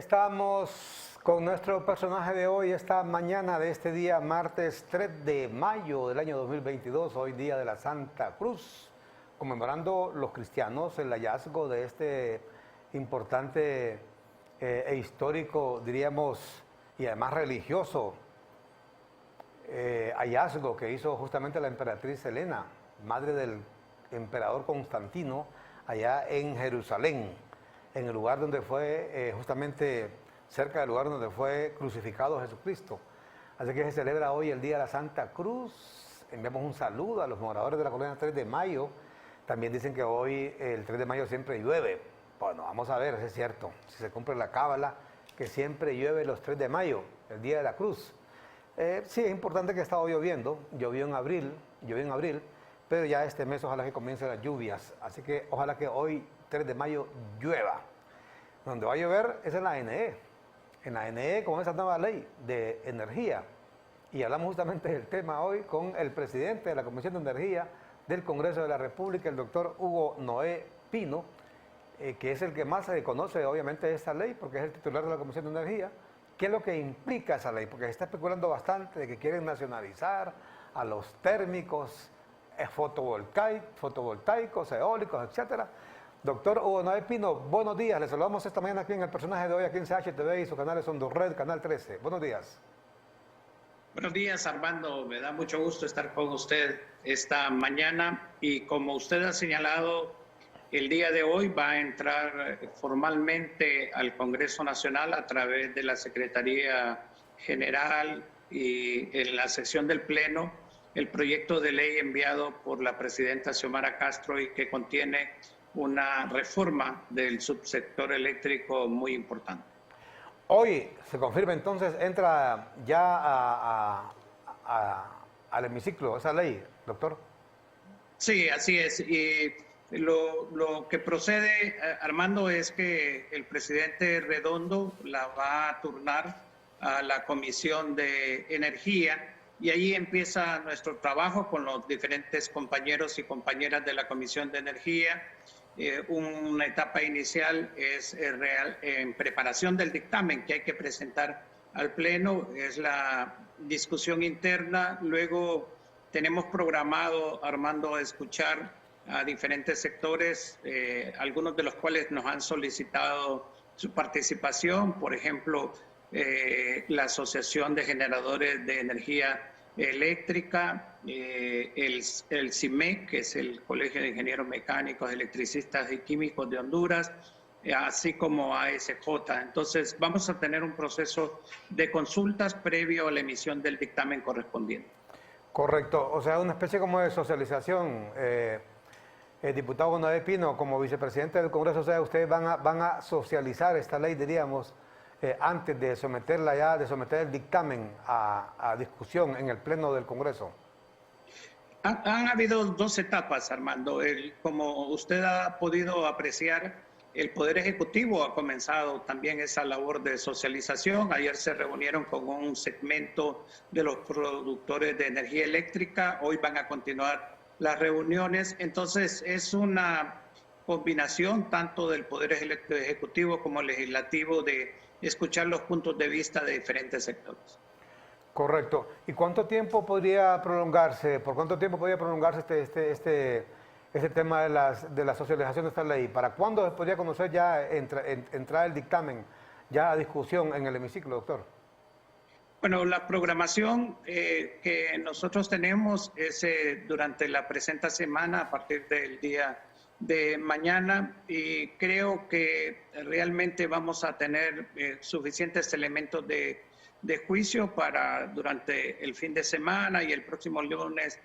Estamos con nuestro personaje de hoy, esta mañana de este día, martes 3 de mayo del año 2022, hoy día de la Santa Cruz, conmemorando los cristianos el hallazgo de este importante e histórico, diríamos, y además religioso hallazgo que hizo justamente la emperatriz Helena, madre del emperador Constantino, allá en Jerusalén, en el lugar donde fue, justamente cerca del lugar donde fue crucificado Jesucristo. Así que se celebra hoy el Día de la Santa Cruz. Enviamos un saludo a los moradores de la colonia 3 de Mayo. También dicen que hoy, el 3 de mayo, siempre llueve. Bueno, vamos a ver si es cierto, si se cumple la cábala, que siempre llueve los 3 de mayo, el Día de la Cruz. Sí, es importante que ha estado lloviendo, llovió en abril, pero ya este mes ojalá que comiencen las lluvias. Así que ojalá que hoy, 3 de mayo, llueva. Donde va a llover es en la NE. En la NE con esa nueva ley de energía. Y hablamos justamente del tema hoy con el presidente de la Comisión de Energía del Congreso de la República, el doctor Hugo Noé Pino, que es el que más se conoce obviamente esta ley, porque es el titular de la Comisión de Energía. ¿Qué es lo que implica esa ley? Porque se está especulando bastante de que quieren nacionalizar a los térmicos, fotovoltaicos, eólicos, etcétera. Doctor Hugo Noé Pino, buenos días. Le saludamos esta mañana aquí en el personaje de hoy, aquí en CHTV y su canal es Hondured, Canal 13. Buenos días. Buenos días, Armando. Me da mucho gusto estar con usted esta mañana. Y como usted ha señalado, el día de hoy va a entrar formalmente al Congreso Nacional a través de la Secretaría General y en la sesión del Pleno el proyecto de ley enviado por la presidenta Xiomara Castro y que contiene una reforma del subsector eléctrico muy importante. Hoy se confirma entonces, entra ya al hemiciclo esa ley, doctor. Sí, así es. Y lo que procede, Armando, es que el presidente Redondo la va a turnar a la Comisión de Energía y ahí empieza nuestro trabajo con los diferentes compañeros y compañeras de la Comisión de Energía. Una etapa inicial es en preparación del dictamen que hay que presentar al Pleno, es la discusión interna. Luego tenemos programado, Armando, escuchar a diferentes sectores, algunos de los cuales nos han solicitado su participación, por ejemplo, la Asociación de Generadores de Energía Eléctrica, el CIMEC, que es el Colegio de Ingenieros Mecánicos, Electricistas y Químicos de Honduras, así como ASJ. Entonces, vamos a tener un proceso de consultas previo a la emisión del dictamen correspondiente. Correcto, o sea, una especie como de socialización. El diputado Noé Pino, como vicepresidente del Congreso, o sea, ustedes van a socializar esta ley, diríamos, antes de someterla ya, de someter el dictamen a discusión en el Pleno del Congreso. Han habido dos etapas, Armando. Como usted ha podido apreciar, el Poder Ejecutivo ha comenzado también esa labor de socialización. Ayer se reunieron con un segmento de los productores de energía eléctrica. Hoy van a continuar las reuniones. Entonces, es una combinación tanto del Poder Ejecutivo como legislativo de escuchar los puntos de vista de diferentes sectores. Correcto. ¿Y cuánto tiempo podría prolongarse, por cuánto tiempo podría prolongarse este tema de la socialización de esta ley? ¿Para cuándo se podría conocer ya entrar el dictamen ya a discusión en el hemiciclo, doctor? Bueno, la programación que nosotros tenemos es durante la presente semana, a partir del día de mañana, y creo que realmente vamos a tener suficientes elementos de juicio para durante el fin de semana y el próximo lunes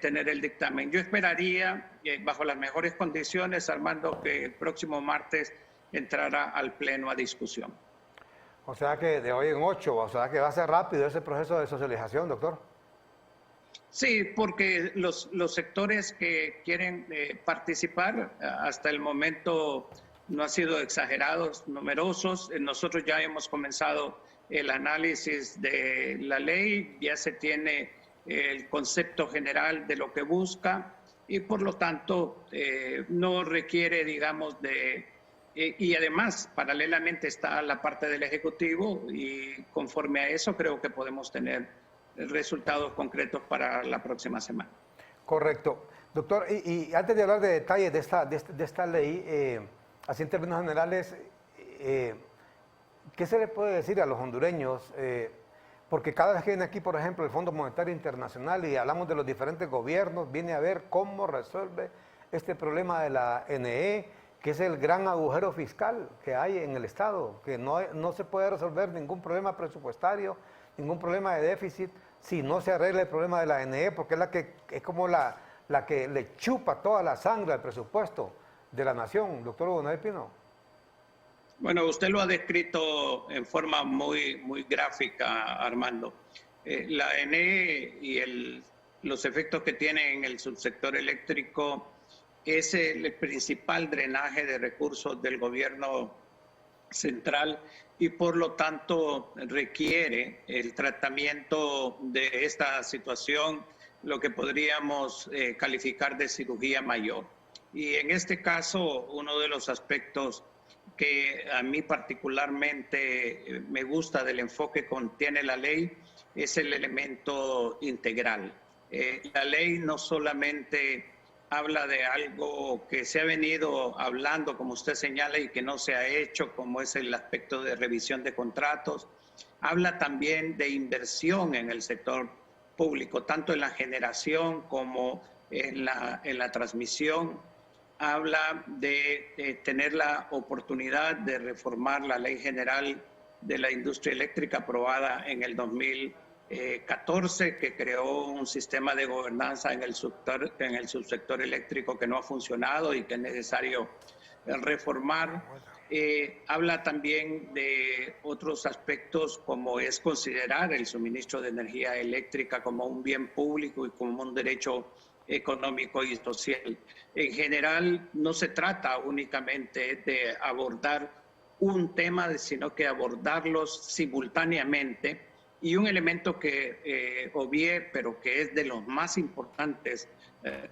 tener el dictamen. Yo esperaría, bajo las mejores condiciones, Armando, que el próximo martes entrara al Pleno a discusión. O sea que de hoy en 8, o sea que va a ser rápido ese proceso de socialización, doctor. Sí, porque los sectores que quieren participar hasta el momento no han sido exagerados, numerosos. Nosotros ya hemos comenzado el análisis de la ley, ya se tiene el concepto general de lo que busca y por lo tanto no requiere, digamos, de Y además, paralelamente está la parte del Ejecutivo y conforme a eso creo que podemos tener resultados concretos para la próxima semana. Correcto. Doctor, y antes de hablar de detalles de esta ley, así en términos generales, ¿qué se le puede decir a los hondureños? Porque cada vez que viene aquí, por ejemplo, el Fondo Monetario Internacional y hablamos de los diferentes gobiernos, viene a ver cómo resuelve este problema de la NE, que es el gran agujero fiscal que hay en el Estado, que no se puede resolver ningún problema presupuestario, ningún problema de déficit, si no se arregla el problema de la NE, porque es como la que le chupa toda la sangre al presupuesto de la nación. Doctor Hugo Noel Pino. Bueno, usted lo ha descrito en forma muy gráfica, Armando. La NE y los efectos que tiene en el subsector eléctrico es el principal drenaje de recursos del gobierno central y por lo tanto requiere el tratamiento de esta situación, lo que podríamos calificar de cirugía mayor. Y en este caso, uno de los aspectos que a mí particularmente me gusta del enfoque que contiene la ley es el elemento integral. La ley no solamente habla de algo que se ha venido hablando, como usted señala, y que no se ha hecho, como es el aspecto de revisión de contratos. Habla también de inversión en el sector público, tanto en la generación como en la transmisión. Habla de tener la oportunidad de reformar la Ley General de la Industria Eléctrica aprobada en el 2014, que creó un sistema de gobernanza en el subsector eléctrico que no ha funcionado y que es necesario reformar. Habla también de otros aspectos como es considerar el suministro de energía eléctrica como un bien público y como un derecho económico y social. En general, no se trata únicamente de abordar un tema, sino que abordarlos simultáneamente. Y un elemento que obvié, pero que es de los más importantes,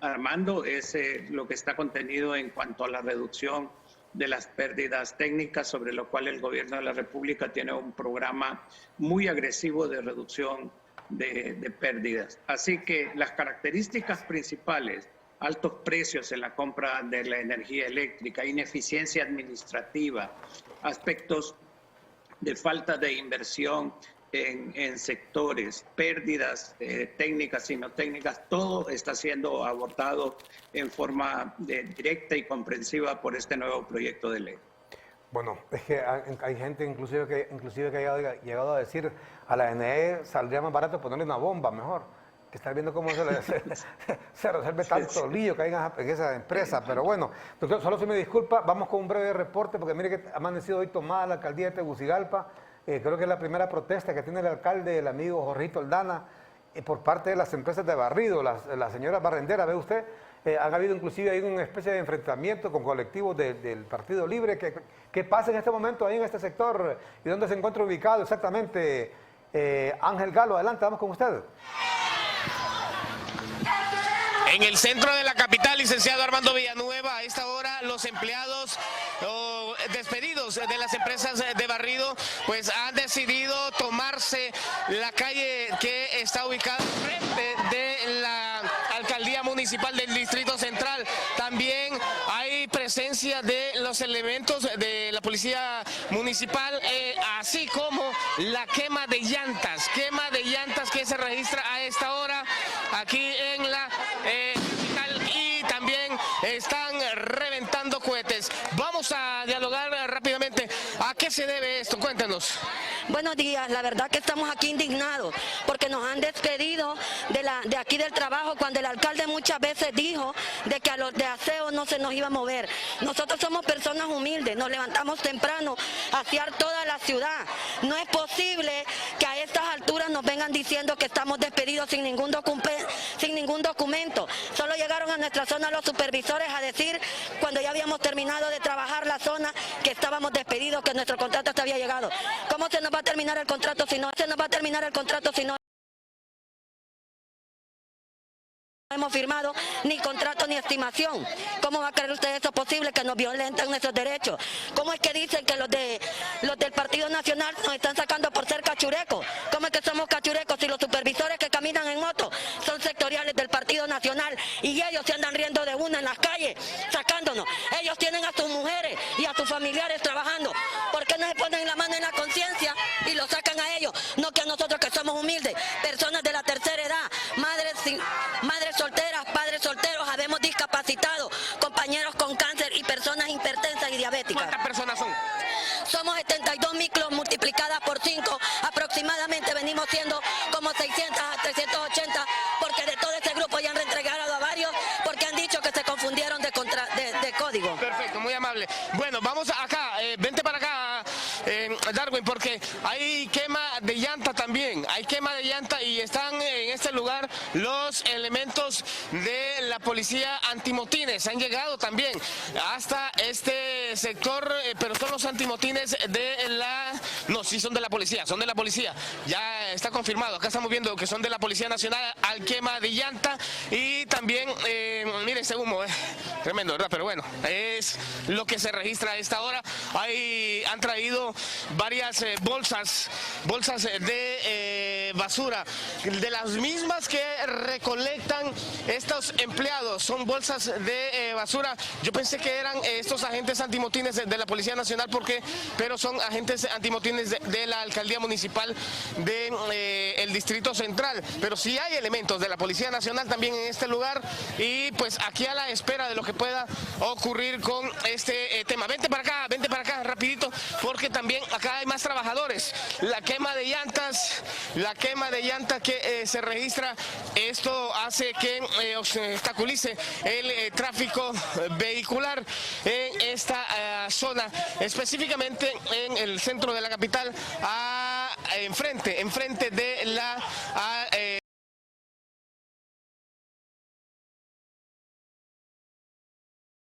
Armando, es lo que está contenido en cuanto a la reducción de las pérdidas técnicas, sobre lo cual el gobierno de la República tiene un programa muy agresivo de reducción de pérdidas. Así que las características principales, altos precios en la compra de la energía eléctrica, ineficiencia administrativa, aspectos de falta de inversión en sectores, pérdidas técnicas y no técnicas, todo está siendo abordado en forma directa y comprensiva por este nuevo proyecto de ley. Bueno, es que hay gente inclusive que ha llegado a decir a la NE saldría más barato ponerle una bomba mejor, que estar viendo cómo se resuelve tanto lío que hay en esa empresa. Pero bueno, doctor, solo si me disculpa, vamos con un breve reporte, porque mire que ha amanecido hoy tomada la alcaldía de Tegucigalpa. Creo que es la primera protesta que tiene el alcalde, el amigo Jorgito Aldana, por parte de las empresas de barrido, las señoras barrenderas, ve usted. Han habido inclusive ahí una especie de enfrentamiento con colectivos del Partido Libre. ¿Qué pasa en este momento ahí en este sector? ¿Y dónde se encuentra ubicado exactamente? Ángel Galo, adelante, vamos con usted. En el centro de la capital, licenciado Armando Villanueva, a esta hora los empleados despedidos de las empresas de barrido pues han decidido tomarse la calle que está ubicada frente de la alcaldía municipal del Distrito Central. También hay presencia de los elementos de la policía municipal, así como la quema de llantas que se registra a esta hora aquí en la y también están reventando cohetes. Vamos a dialogar rápidamente. ¿A qué se debe esto? Cuéntanos. Buenos días, la verdad que estamos aquí indignados porque nos han despedido de aquí del trabajo cuando el alcalde muchas veces dijo de que a los de aseo no se nos iba a mover. Nosotros somos personas humildes, nos levantamos temprano a asear toda la ciudad. No es posible que a estas alturas nos vengan diciendo que estamos despedidos sin ningún documento. Solo llegaron a nuestra zona los supervisores a decir, cuando ya habíamos terminado de trabajar la zona, que estábamos despedidos, que nuestro contrato hasta había llegado. ¿Cómo se nos va a terminar el contrato si no hemos firmado ni contrato ni estimación. ¿Cómo va a creer usted eso posible, que nos violenten nuestros derechos? ¿Cómo es que dicen que los del Partido Nacional nos están sacando por ser cachurecos? ¿Cómo es que somos cachurecos si los supervisores que caminan en moto son sectoriales del Partido Nacional y ellos se andan riendo de uno en las calles, sacándonos? Ellos tienen a sus mujeres y a sus familiares trabajando. ¿Por qué no se ponen la mano en la conciencia y lo sacan a ellos? No que a nosotros, que somos humildes, personas de la tercera edad, madres solteras, padres solteros, habemos discapacitados, compañeros con cáncer y personas hipertensas y diabéticas. ¿Cuántas personas son? Somos 72 micros multiplicadas por 5, aproximadamente venimos siendo como 600 a 380, porque de todo ese grupo ya han reentregado a varios, porque han dicho que se confundieron de código. Perfecto, muy amable. Bueno, vamos acá, vente para acá, Darwin, porque hay quema de llanta también, hay quema de llanta y están en este lugar los elementos de la policía antimotines, han llegado también hasta este sector, pero son los antimotines de la... No, sí son de la policía, ya está confirmado, acá estamos viendo que son de la Policía Nacional al quema de llanta y también, miren ese humo, tremendo, ¿verdad? Pero bueno, es lo que se registra a esta hora. Han traído varias bolsas de basura, de las mismas que recolectan estos empleados, son bolsas de basura. Yo pensé que eran estos agentes antimotines de la Policía Nacional, pero son agentes antimotines de la Alcaldía Municipal del Distrito Central, pero sí hay elementos de la Policía Nacional también en este lugar y pues aquí a la espera de lo que pueda ocurrir con este tema. Vente para acá rapidito, porque también acá hay más trabajadores. La quema de llantas que se registra, esto hace que obstaculice el tráfico vehicular en esta zona, específicamente en el centro de la capital, enfrente de la...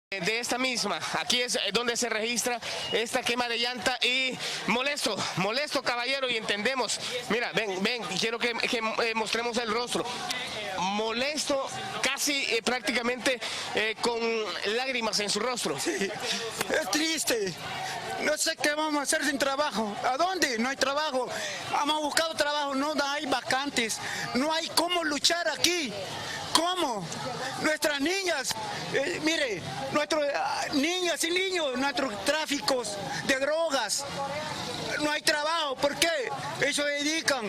de esta misma, aquí es donde se registra esta quema de llanta y molesto caballero, y entendemos, mira, ven, quiero que mostremos el rostro, molesto, casi prácticamente con lágrimas en su rostro. Sí, es triste, no sé qué vamos a hacer sin trabajo. ¿A dónde? No hay trabajo. Hemos buscado trabajo, no hay vacantes, no hay cómo luchar aquí. ¿Cómo? Nuestras niñas, mire, nuestras niñas y niños, nuestros tráficos de drogas, no hay trabajo. ¿Por qué? Ellos se dedican.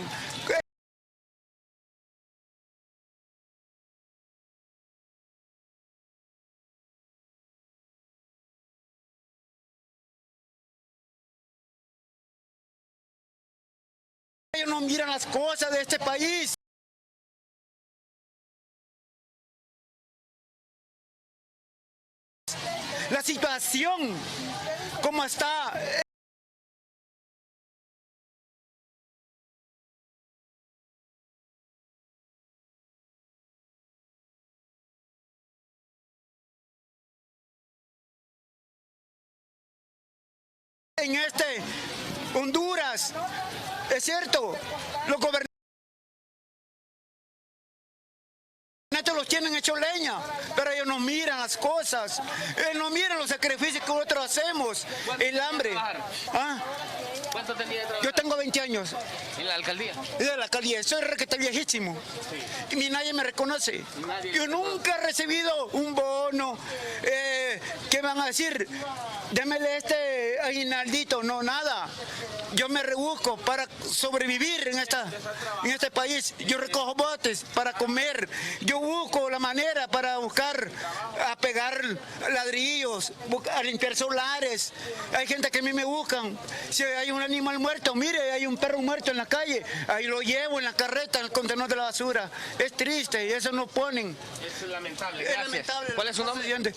Ellos no miran las cosas de este país. La situación, ¿cómo está? En Honduras, es cierto, los gobernantes los tienen hecho leña, pero ellos no miran las cosas, no miran los sacrificios que nosotros hacemos, el hambre. ¿Ah? ¿Cuánto tenía de trabajar? Yo tengo 20 años. ¿En la alcaldía? De la alcaldía, soy requete viejísimo. Sí. Y ni nadie me reconoce. Yo nunca he recibido un bono. ¿Qué van a decir? Démele este aguinaldito. No, nada. Yo me rebusco para sobrevivir en este país. Yo recojo botes para comer. Yo busco la manera para buscar a pegar ladrillos, a limpiar solares. Hay gente que a mí me buscan. Si hay un animal muerto, mire, hay un perro muerto en la calle, ahí lo llevo en la carreta, en el contenedor de la basura. Es triste y eso nos ponen. Es lamentable, gracias. Es lamentable. ¿Cuál es su nombre?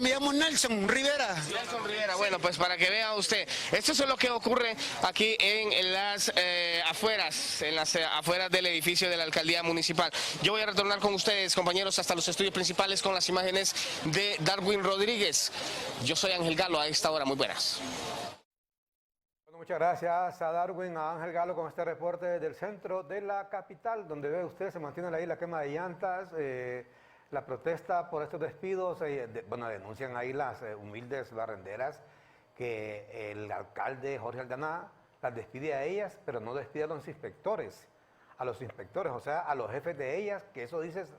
Me llamo Nelson Rivera. Nelson Rivera, bueno, pues para que vea usted, esto es lo que ocurre aquí en las afueras del edificio de la Alcaldía Municipal. Yo voy a retornar con ustedes, compañeros, hasta los estudios principales con las imágenes de Darwin Rodríguez. Yo soy Ángel Galo, a esta hora, muy buenas. Muchas gracias a Darwin, a Ángel Galo con este reporte del centro de la capital, donde ve usted se mantiene ahí la quema de llantas, La protesta por estos despidos, bueno, denuncian ahí las humildes barrenderas que el alcalde Jorge Aldana las despide a ellas, pero no despide a los inspectores, o sea, a los jefes de ellas, que eso dices,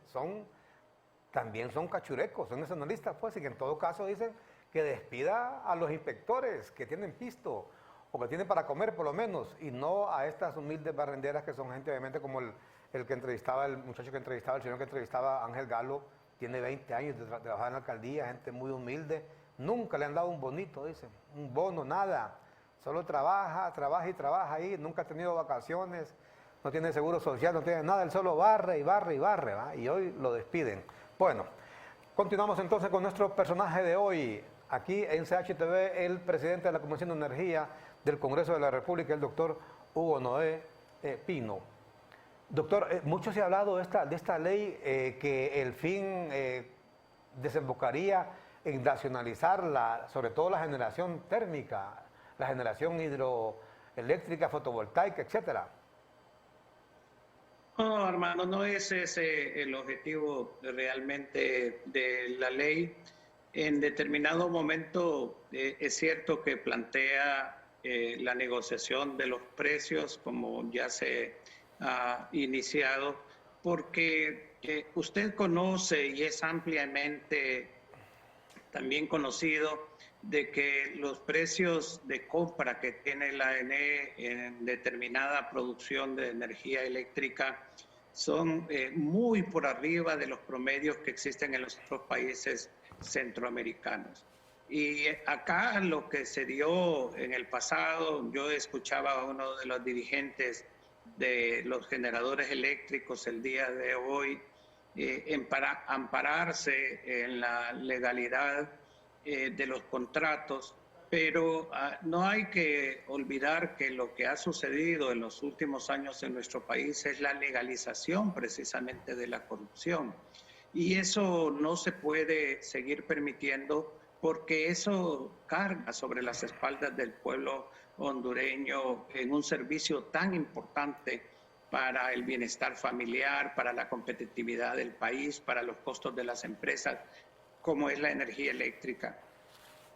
también son cachurecos, son nacionalistas, pues, y que en todo caso dicen que despida a los inspectores que tienen pisto, o que tienen para comer por lo menos, y no a estas humildes barrenderas que son gente obviamente como el que entrevistaba, el muchacho que entrevistaba, el señor que entrevistaba, Ángel Galo, tiene 20 años de trabajar en la alcaldía, gente muy humilde, nunca le han dado un bonito, dicen, un bono, nada, solo trabaja ahí, nunca ha tenido vacaciones, no tiene seguro social, no tiene nada, él solo barre y barre y barre, ¿va? Y hoy lo despiden. Bueno, continuamos entonces con nuestro personaje de hoy, aquí en CHTV, el presidente de la Comisión de Energía del Congreso de la República, el doctor Hugo Noé Pino. Doctor, mucho se ha hablado de esta ley que el fin desembocaría en nacionalizar sobre todo la generación térmica, la generación hidroeléctrica, fotovoltaica, etcétera. No, Armando, no es ese el objetivo realmente de la ley. En determinado momento es cierto que plantea la negociación de los precios, como ya se ha iniciado, porque usted conoce y es ampliamente también conocido de que los precios de compra que tiene la ANE en determinada producción de energía eléctrica son muy por arriba de los promedios que existen en los otros países centroamericanos. Y acá lo que se dio en el pasado, yo escuchaba a uno de los dirigentes de los generadores eléctricos el día de hoy ampararse en la legalidad de los contratos, pero no hay que olvidar que lo que ha sucedido en los últimos años en nuestro país es la legalización precisamente de la corrupción. Y eso no se puede seguir permitiendo porque eso carga sobre las espaldas del pueblo hondureño en un servicio tan importante para el bienestar familiar, para la competitividad del país, para los costos de las empresas, como es la energía eléctrica.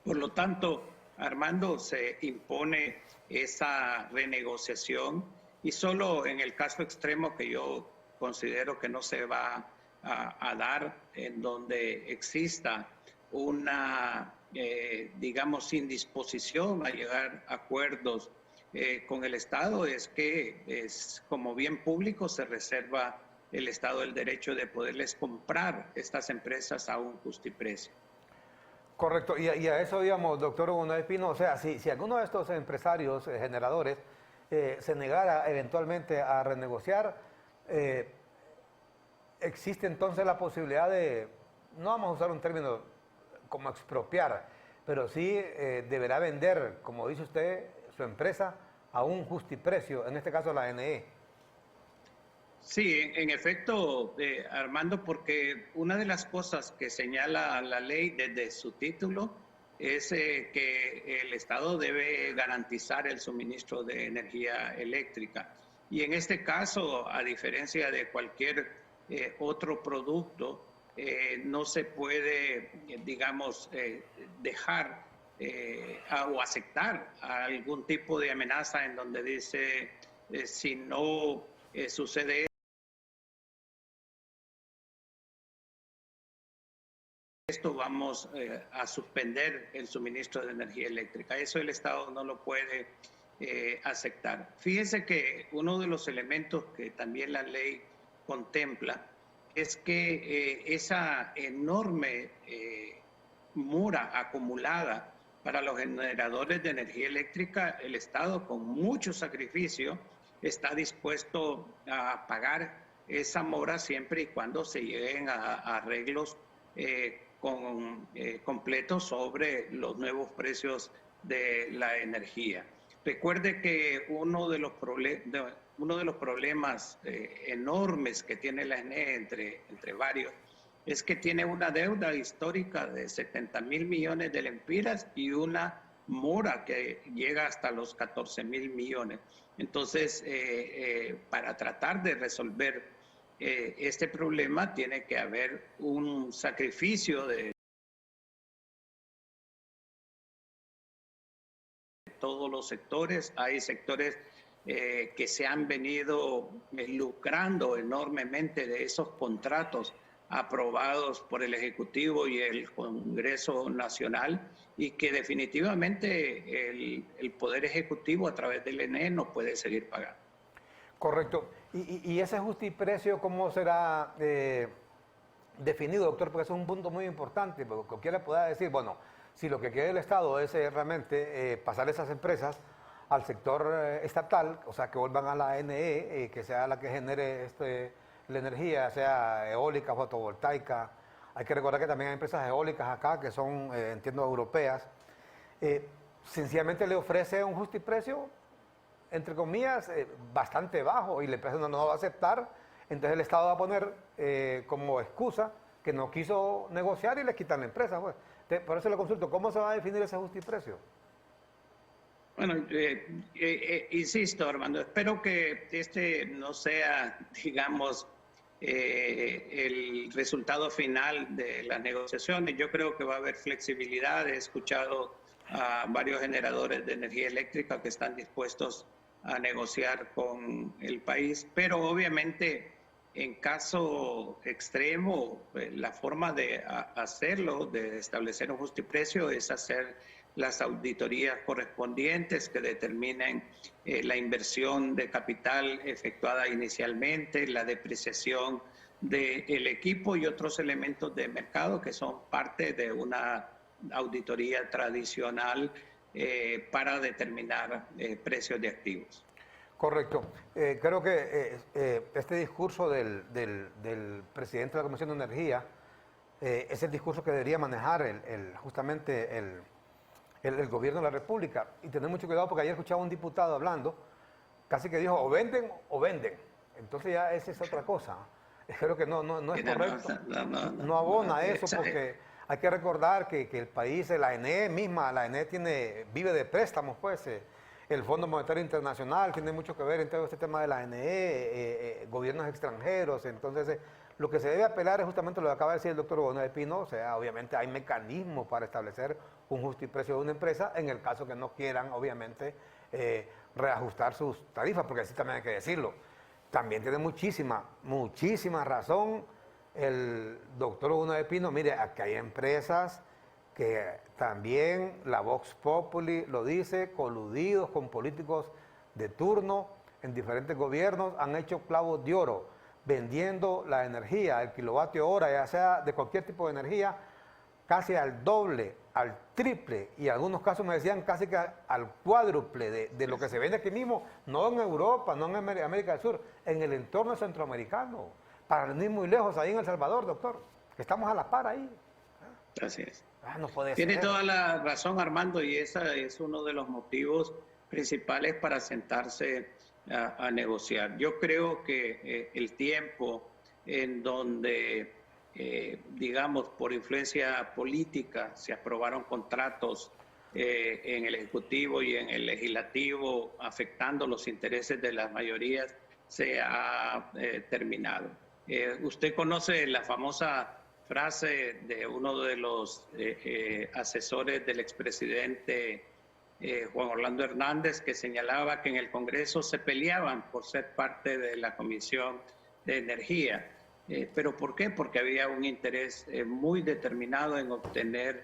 Por lo tanto, Armando, se impone esa renegociación y solo en el caso extremo que yo considero que no se va a dar, en donde exista una, digamos, indisposición a llegar a acuerdos con el Estado, es que como bien público se reserva el Estado el derecho de poderles comprar estas empresas a un justiprecio. Correcto, y a eso íbamos, doctor Hugo Noé Pino, o sea, si alguno de estos empresarios, generadores, se negara eventualmente a renegociar, existe entonces la posibilidad de, no vamos a usar un término como expropiar, pero sí deberá vender, como dice usted, su empresa a un justiprecio, en este caso la ANE. Sí, en efecto, Armando, porque una de las cosas que señala la ley desde su título es que el Estado debe garantizar el suministro de energía eléctrica. Y en este caso, a diferencia de cualquier otro producto, no se puede, digamos, dejar o aceptar algún tipo de amenaza en donde dice si no sucede esto, vamos a suspender el suministro de energía eléctrica. Eso el Estado no lo puede aceptar. Fíjese que uno de los elementos que también la ley contempla es que esa enorme mora acumulada para los generadores de energía eléctrica, el Estado con mucho sacrificio está dispuesto a pagar esa mora siempre y cuando se lleguen a arreglos completos sobre los nuevos precios de la energía. Recuerde que uno de los problemas enormes que tiene la ANE, entre varios, es que tiene una deuda histórica de 70.000 millones de lempiras y una mora que llega hasta los 14.000 millones. Entonces, para tratar de resolver este problema, tiene que haber un sacrificio de todos los sectores. Hay sectores que se han venido lucrando enormemente de esos contratos aprobados por el Ejecutivo y el Congreso Nacional, y que definitivamente el Poder Ejecutivo a través del ENE no puede seguir pagando. Correcto. ¿Y ese justiprecio cómo será definido, doctor? Porque eso es un punto muy importante, porque cualquiera pueda decir, bueno, si lo que quiere el Estado es realmente pasar esas empresas al sector estatal, o sea, que vuelvan a la NE, que sea la que genere la energía, sea eólica, fotovoltaica. Hay que recordar que también hay empresas eólicas acá que son, entiendo, europeas. Sencillamente le ofrece un justiprecio, entre comillas, bastante bajo, y la empresa no va a aceptar. Entonces el Estado va a poner como excusa que no quiso negociar y le quitan la empresa. Pues. Por eso le consulto, ¿cómo se va a definir ese justiprecio? Bueno, insisto, Armando, espero que este no sea, digamos, el resultado final de las negociaciones. Yo creo que va a haber flexibilidad. He escuchado a varios generadores de energía eléctrica que están dispuestos a negociar con el país, pero obviamente en caso extremo, la forma de hacerlo, de establecer un justiprecio, es hacer las auditorías correspondientes que determinen la inversión de capital efectuada inicialmente, la depreciación del equipo y otros elementos de mercado que son parte de una auditoría tradicional para determinar precios de activos. Correcto. Creo que este discurso del presidente de la Comisión de Energía es el discurso que debería manejar justamente el gobierno de la República. Y tener mucho cuidado, porque ayer escuchaba a un diputado hablando, casi que dijo o venden o venden. Entonces ya esa es otra cosa. Creo que no es correcto. No abona eso, porque hay que recordar que el país, la ENE misma, la ENE vive de préstamos, pues. El Fondo Monetario Internacional tiene mucho que ver en todo este tema de la NE, gobiernos extranjeros. Entonces, lo que se debe apelar es justamente lo que acaba de decir el doctor Bonilla de Pino. O sea, obviamente hay mecanismos para establecer un justiprecio de una empresa en el caso que no quieran, obviamente, reajustar sus tarifas, porque así también hay que decirlo. También tiene muchísima razón el doctor Bonilla de Pino. Mire, aquí hay empresas que también la Vox Populi lo dice, coludidos con políticos de turno en diferentes gobiernos, han hecho clavos de oro vendiendo la energía, el kilovatio hora, ya sea de cualquier tipo de energía, casi al doble, al triple, y en algunos casos me decían casi que al cuádruple de lo que se vende aquí mismo, no en Europa, no en América del Sur, en el entorno centroamericano, para no ir muy lejos, ahí en El Salvador, doctor, que estamos a la par ahí. Así es. No puede Tiene ser. toda la razón, Armando, y ese es uno de los motivos principales para sentarse a negociar. Yo creo que el tiempo en donde, digamos, por influencia política se aprobaron contratos en el Ejecutivo y en el Legislativo afectando los intereses de las mayorías se ha terminado. Usted conoce la famosa frase de uno de los asesores del expresidente Juan Orlando Hernández, que señalaba que en el Congreso se peleaban por ser parte de la Comisión de Energía. ¿Pero por qué? Porque había un interés muy determinado en obtener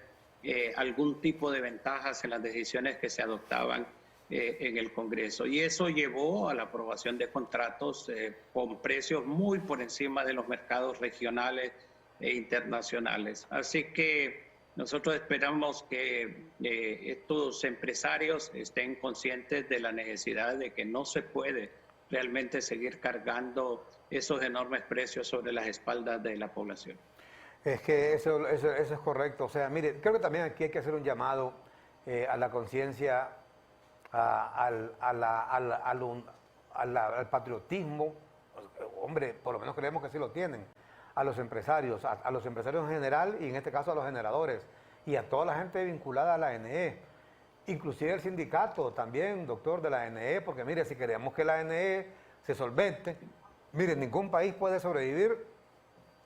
algún tipo de ventajas en las decisiones que se adoptaban en el Congreso. Y eso llevó a la aprobación de contratos con precios muy por encima de los mercados regionales e internacionales. Así que nosotros esperamos que estos empresarios estén conscientes de la necesidad de que no se puede realmente seguir cargando esos enormes precios sobre las espaldas de la población. Es que eso es correcto. O sea, mire, creo que también aquí hay que hacer un llamado a la conciencia, al patriotismo. Hombre, por lo menos creemos que sí lo tienen. A los empresarios en general, y en este caso a los generadores, y a toda la gente vinculada a la NE, inclusive el sindicato también, doctor, de la NE, porque mire, si queremos que la NE se solvente, Mire, ningún país puede sobrevivir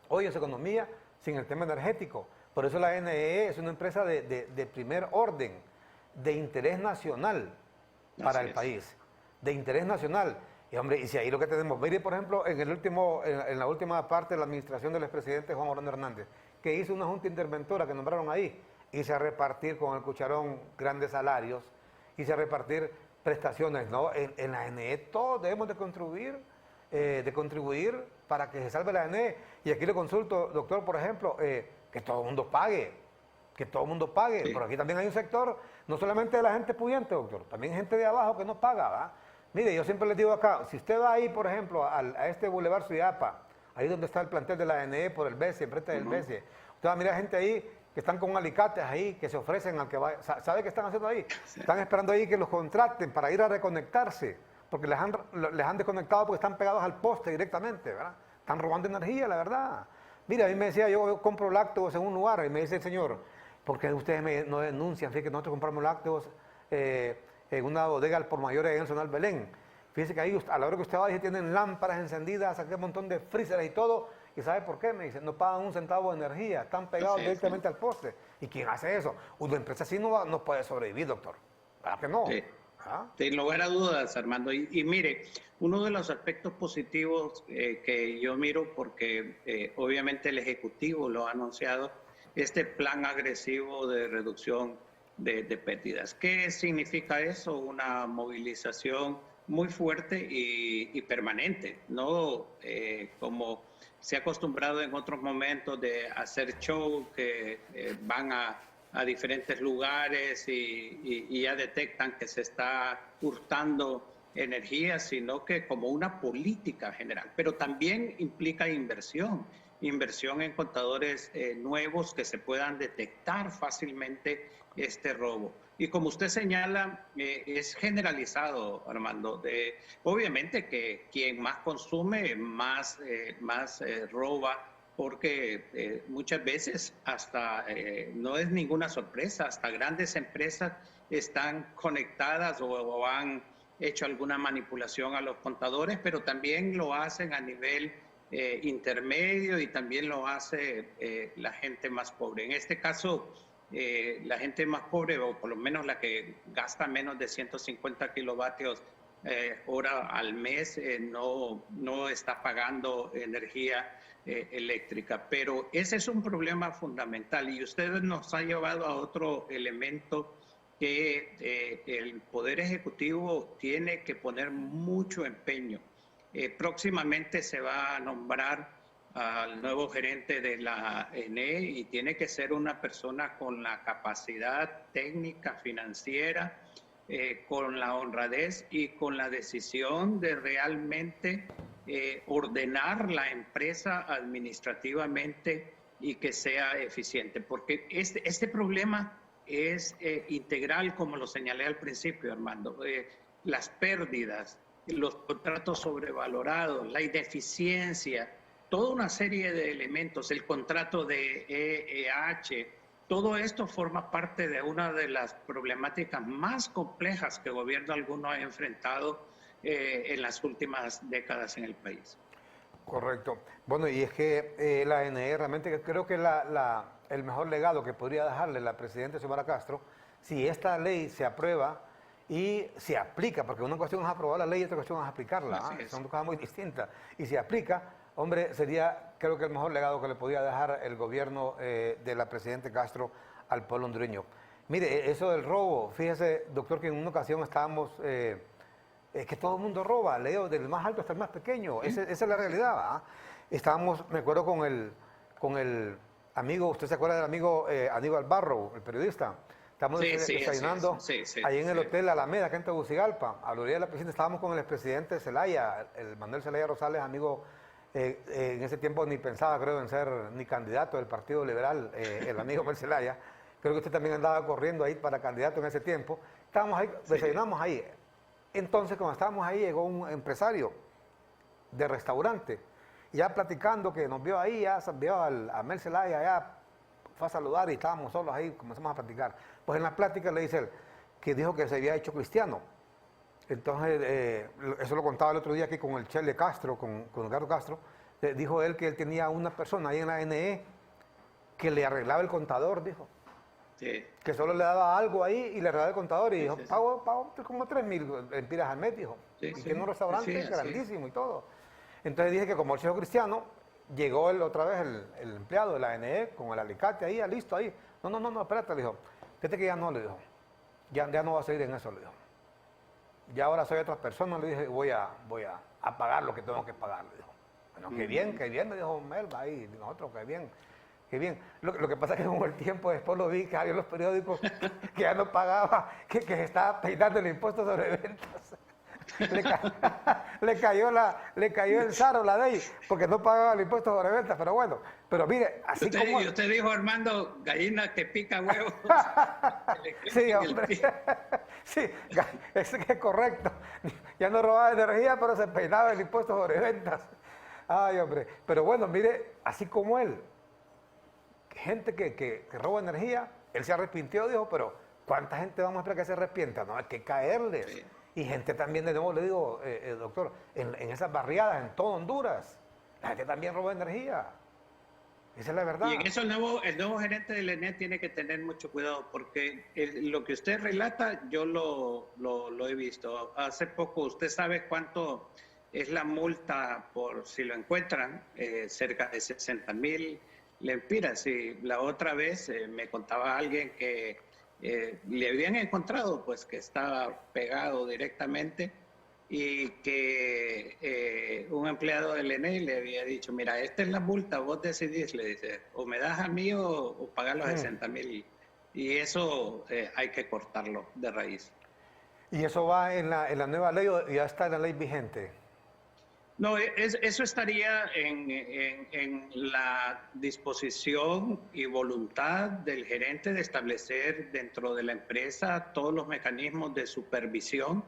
hoy en su economía sin el tema energético. Por eso la NEE es una empresa de primer orden, de interés nacional para el país, de interés nacional. Y hombre, y si ahí lo que tenemos, mire por ejemplo, en la última parte de la administración del expresidente Juan Orlando Hernández, que hizo una junta interventora que nombraron ahí, hice a repartir con el cucharón grandes salarios, hice a repartir prestaciones, ¿no? En la NE todos debemos de contribuir para que se salve la NE. Y aquí le consulto, doctor, por ejemplo, que todo el mundo pague, sí. Pero aquí también hay un sector, no solamente de la gente pudiente, doctor, también gente de abajo que no paga, ¿va? Mire, yo siempre les digo acá, si usted va ahí, por ejemplo, a este Boulevard Suyapa, ahí donde está el plantel de la NE por el BESE, enfrente del BESE, usted va a mirar gente ahí que están con alicates ahí, que se ofrecen al que vaya. ¿Sabe qué están haciendo ahí? Están esperando ahí que los contraten para ir a reconectarse, porque les han desconectado porque están pegados al poste directamente, ¿verdad? Están robando energía, la verdad. Mira, a mí me decía, yo compro lácteos en un lugar, y me dice el señor, ¿por qué ustedes no denuncian? Fíjense que nosotros compramos lácteos en una bodega al por mayor en el Zonal Belén. Fíjense que ahí, a la hora que usted va, dice, tienen lámparas encendidas, aquí un montón de freezers y todo. ¿Y sabe por qué? Me dicen, no pagan un centavo de energía, están pegados directamente al poste. ¿Y quién hace eso? Una empresa así no puede sobrevivir, doctor. ¿Verdad que no? Sí. ¿Ah? Sin lugar a dudas, Armando. Y mire, uno de los aspectos positivos que yo miro, porque obviamente el Ejecutivo lo ha anunciado, este plan agresivo de reducción de pérdidas. ¿Qué significa eso? Una movilización muy fuerte y permanente, no como se ha acostumbrado en otros momentos de hacer show, que van a diferentes lugares y ya detectan que se está hurtando energía, sino que como una política general. Pero también implica inversión en contadores nuevos que se puedan detectar fácilmente este robo. Y como usted señala, es generalizado, Armando. Obviamente que quien más consume, más roba, porque muchas veces hasta, no es ninguna sorpresa, hasta grandes empresas están conectadas o han hecho alguna manipulación a los contadores, pero también lo hacen a nivel intermedio y también lo hace la gente más pobre. En este caso, la gente más pobre, o por lo menos la que gasta menos de 150 kilovatios hora al mes, no está pagando energía eléctrica. Pero ese es un problema fundamental y usted nos ha llevado a otro elemento que el Poder Ejecutivo tiene que poner mucho empeño. Próximamente se va a nombrar al nuevo gerente de la ENE y tiene que ser una persona con la capacidad técnica, financiera, con la honradez y con la decisión de realmente ordenar la empresa administrativamente y que sea eficiente. Porque este problema es integral, como lo señalé al principio, Armando. Las pérdidas, los contratos sobrevalorados, la ineficiencia, toda una serie de elementos, el contrato de EEH, todo esto forma parte de una de las problemáticas más complejas que el gobierno alguno ha enfrentado en las últimas décadas en el país. Correcto. Bueno, y es que la NE realmente creo que el mejor legado que podría dejarle la presidenta Xiomara Castro, si esta ley se aprueba y se aplica, porque una cuestión es aprobar la ley y otra cuestión es aplicarla, son dos cosas muy distintas, y se aplica, hombre, sería creo que el mejor legado que le podía dejar el gobierno de la presidenta Castro al pueblo hondureño. Mire, eso del robo, fíjese, doctor, que en una ocasión estábamos, que todo el mundo roba, leo, del más alto hasta el más pequeño, esa es la realidad, ¿verdad? Estábamos, me acuerdo con el amigo, ¿usted se acuerda del amigo Aníbal Barro, el periodista? Estamos desayunando ahí en el Hotel Alameda, acá en Tegucigalpa, a la orilla de la piscina. Estábamos con el expresidente Zelaya, el Manuel Zelaya Rosales, amigo, en ese tiempo ni pensaba, creo, en ser ni candidato del Partido Liberal, el amigo Manuel Zelaya. Creo que usted también andaba corriendo ahí para candidato en ese tiempo. Estábamos ahí, desayunamos ahí. Entonces, cuando estábamos ahí, llegó un empresario de restaurante, ya platicando, que nos vio ahí, ya vio a Manuel Zelaya, ya fue a saludar y estábamos solos ahí, comenzamos a platicar. Pues en la plática le dice él que dijo que se había hecho cristiano. Entonces, eso lo contaba el otro día aquí con el Chele Castro, con Edgardo Castro. Dijo él que él tenía una persona ahí en la NE que le arreglaba el contador, dijo. Sí. Que solo le daba algo ahí y le arreglaba el contador y dijo, Sí, sí. pago como 3.000 empiras al mes, dijo. Sí, y sí. tiene un restaurante Sí, así grandísimo y todo. Entonces dije que como el señor Cristiano, llegó otra vez el empleado de la NE con el alicate ahí, listo ahí. No, espérate, le dijo. Fíjate que ya no, le dijo. Ya no va a seguir en eso, le dijo. Ya ahora soy otra persona, le dije, voy a pagar lo que tengo que pagar, le dijo. Bueno, qué bien, me dijo Melba ahí, nosotros, qué bien. Lo que pasa es que con el tiempo después lo vi que había en los periódicos que ya no pagaba, que se estaba peinando el impuesto sobre ventas. Le cayó el zaro, la ley, porque no pagaba el impuesto sobre ventas, pero bueno, pero mire, así como... Y usted dijo, Armando, gallina que pica huevos. Sí, hombre, sí, es correcto. Ya no robaba energía, pero se peinaba el impuesto sobre ventas. Ay, hombre, pero bueno, mire, así como él, gente que roba energía, él se arrepintió, dijo, pero ¿cuánta gente vamos a esperar que se arrepienta? No, hay que caerles. Sí. Y gente también, de nuevo le digo, doctor, en esas barriadas, en todo Honduras, la gente también roba energía. Esa es la verdad. Y en eso el nuevo gerente del ENE tiene que tener mucho cuidado, porque lo que usted relata, yo lo he visto. Hace poco, ¿usted sabe cuánto es la multa por si lo encuentran? Cerca de 60,000 lempiras. Y la otra vez me contaba alguien que le habían encontrado, pues que estaba pegado directamente y que un empleado del ENE le había dicho, mira, esta es la multa, vos decidís, le dice, o me das a mí o pagar los 60,000. Y eso hay que cortarlo de raíz. ¿Y eso va en la nueva ley o ya está en la ley vigente? No, eso estaría en la disposición y voluntad del gerente de establecer dentro de la empresa todos los mecanismos de supervisión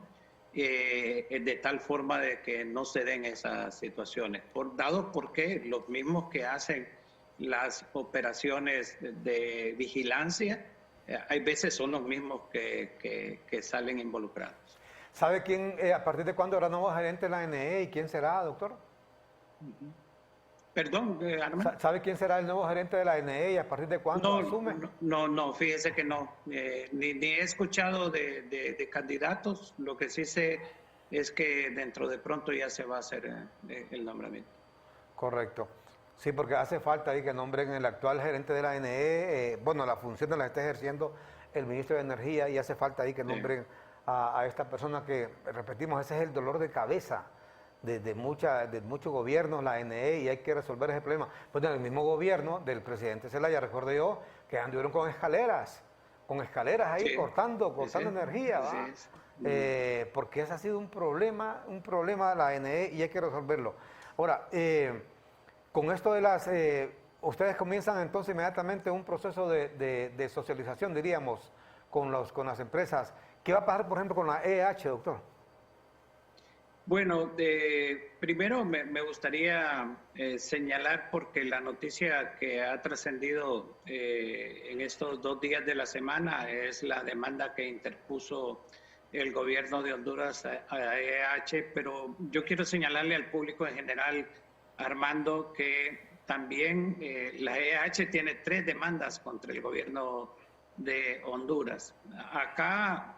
de tal forma de que no se den esas situaciones. Dado porque los mismos que hacen las operaciones de vigilancia, hay veces son los mismos que salen involucrados. ¿Sabe quién, a partir de cuándo era nuevo gerente de la NE y quién será, doctor? Perdón, Armando. ¿Sabe quién será el nuevo gerente de la NE y a partir de cuándo asume? No, fíjese que no. Ni he escuchado de candidatos. Lo que sí sé es que dentro de pronto ya se va a hacer el nombramiento. Correcto. Sí, porque hace falta ahí que nombren el actual gerente de la NE. Bueno, la función la está ejerciendo el ministro de Energía y hace falta ahí que nombren a esta persona que, repetimos, ese es el dolor de cabeza de muchos gobiernos, la NE, y hay que resolver ese problema. Pues en el mismo gobierno del presidente Zelaya, recuerdo yo, que anduvieron con escaleras ahí cortando energía, ¿va? Porque ese ha sido un problema la NE y hay que resolverlo. Ahora, con esto de las... ustedes comienzan entonces inmediatamente un proceso de socialización, diríamos, con las empresas. ¿Qué va a pasar, por ejemplo, con la EH, doctor? Bueno, primero me gustaría señalar, porque la noticia que ha trascendido en estos 2 días de la semana es la demanda que interpuso el gobierno de Honduras a EH, pero yo quiero señalarle al público en general, Armando, que también la EH tiene 3 demandas contra el gobierno de Honduras. Acá,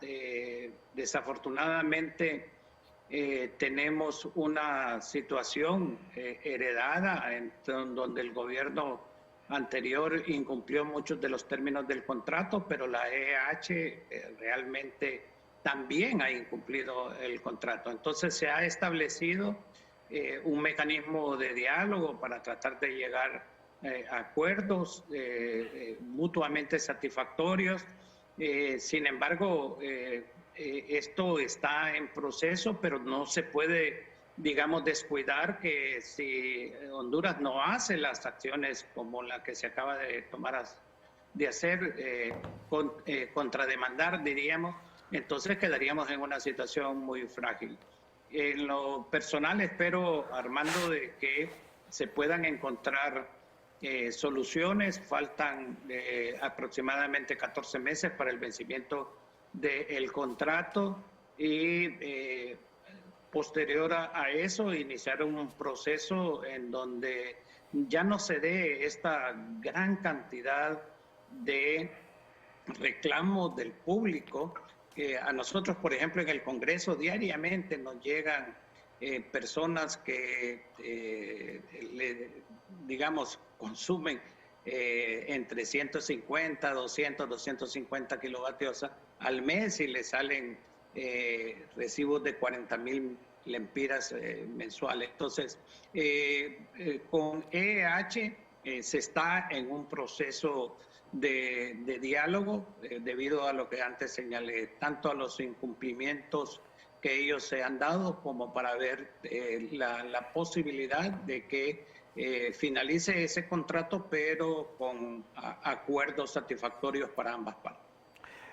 desafortunadamente, tenemos una situación heredada donde el gobierno anterior incumplió muchos de los términos del contrato, pero la EH realmente también ha incumplido el contrato. Entonces se ha establecido un mecanismo de diálogo para tratar de llegar acuerdos mutuamente satisfactorios. Sin embargo, esto está en proceso, pero no se puede, digamos, descuidar que si Honduras no hace las acciones como la que se acaba de hacer, contrademandar, diríamos, entonces quedaríamos en una situación muy frágil. En lo personal espero, Armando, de que se puedan encontrar soluciones. Faltan aproximadamente 14 meses para el vencimiento del contrato y posterior a eso iniciaron un proceso en donde ya no se dé esta gran cantidad de reclamos del público. A nosotros, por ejemplo, en el Congreso diariamente nos llegan personas que, digamos, consumen entre 150, 200, 250 kilovatios al mes y le salen recibos de 40,000 lempiras mensuales. Entonces, con EEH se está en un proceso de diálogo debido a lo que antes señalé, tanto a los incumplimientos que ellos se han dado como para ver la posibilidad de que finalice ese contrato, pero con acuerdos satisfactorios para ambas partes.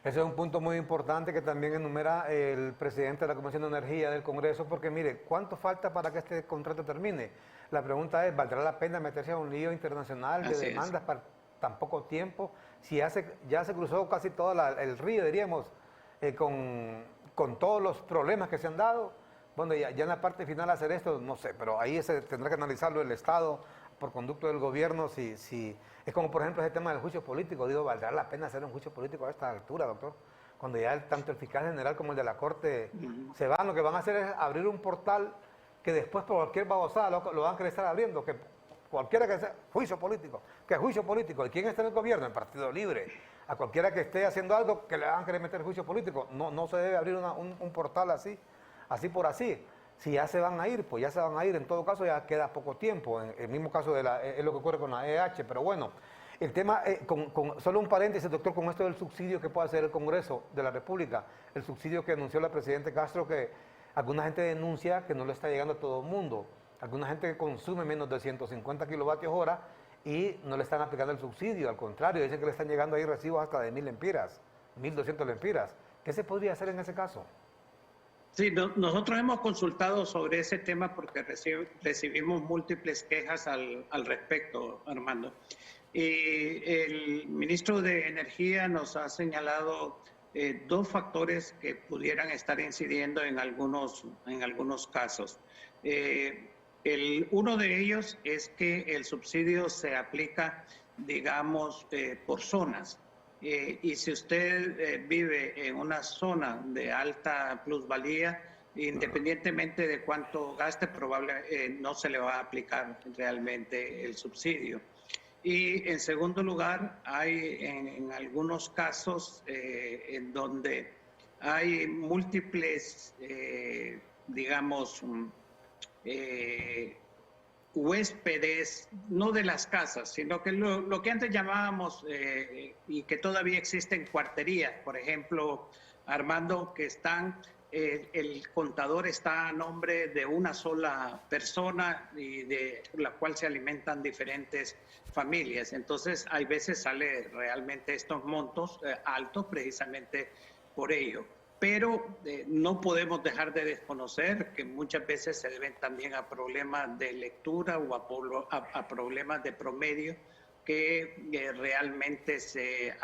Ese es un punto muy importante que también enumera el presidente de la Comisión de Energía del Congreso, porque mire, ¿cuánto falta para que este contrato termine? La pregunta es, ¿valdrá la pena meterse a un lío internacional de demandas para tan poco tiempo? Si ya se cruzó casi todo el río, diríamos, con todos los problemas que se han dado. Bueno, ya en la parte final hacer esto, no sé, pero ahí se tendrá que analizarlo el Estado por conducto del gobierno, si es como por ejemplo ese tema del juicio político. Digo, ¿valdrá la pena hacer un juicio político a esta altura, doctor? Cuando ya tanto el fiscal general como el de la Corte se van, lo que van a hacer es abrir un portal que después por cualquier babosada lo van a querer estar abriendo, que cualquiera que sea, juicio político, que juicio político, ¿y quién está en el gobierno? El Partido Libre. A cualquiera que esté haciendo algo que le van a querer meter juicio político, no se debe abrir un portal así por así. Si ya se van a ir, pues ya se van a ir. En todo caso, ya queda poco tiempo. En el mismo caso es lo que ocurre con la EH. Pero bueno, el tema, solo un paréntesis, doctor, con esto del subsidio que puede hacer el Congreso de la República. El subsidio que anunció la presidenta Castro, que alguna gente denuncia que no le está llegando a todo el mundo. Alguna gente que consume menos de 150 kilovatios hora y no le están aplicando el subsidio. Al contrario, dicen que le están llegando ahí recibos hasta de 1,000 lempiras, 1,200 lempiras. ¿Qué se podría hacer en ese caso? Sí, nosotros hemos consultado sobre ese tema porque recibimos múltiples quejas al respecto, Armando. Y el ministro de Energía nos ha señalado dos factores que pudieran estar incidiendo en algunos casos. Uno de ellos es que el subsidio se aplica, digamos, por zonas. Y si usted vive en una zona de alta plusvalía, independientemente de cuánto gaste, no se le va a aplicar realmente el subsidio. Y en segundo lugar, hay en algunos casos en donde hay múltiples, digamos, huéspedes, no de las casas, sino que lo que antes llamábamos y que todavía existen cuarterías, por ejemplo, Armando, que están, el contador está a nombre de una sola persona y de la cual se alimentan diferentes familias. Entonces, hay veces sale realmente estos montos altos precisamente por ello. Pero no podemos dejar de desconocer que muchas veces se deben también a problemas de lectura o a problemas de promedio que realmente se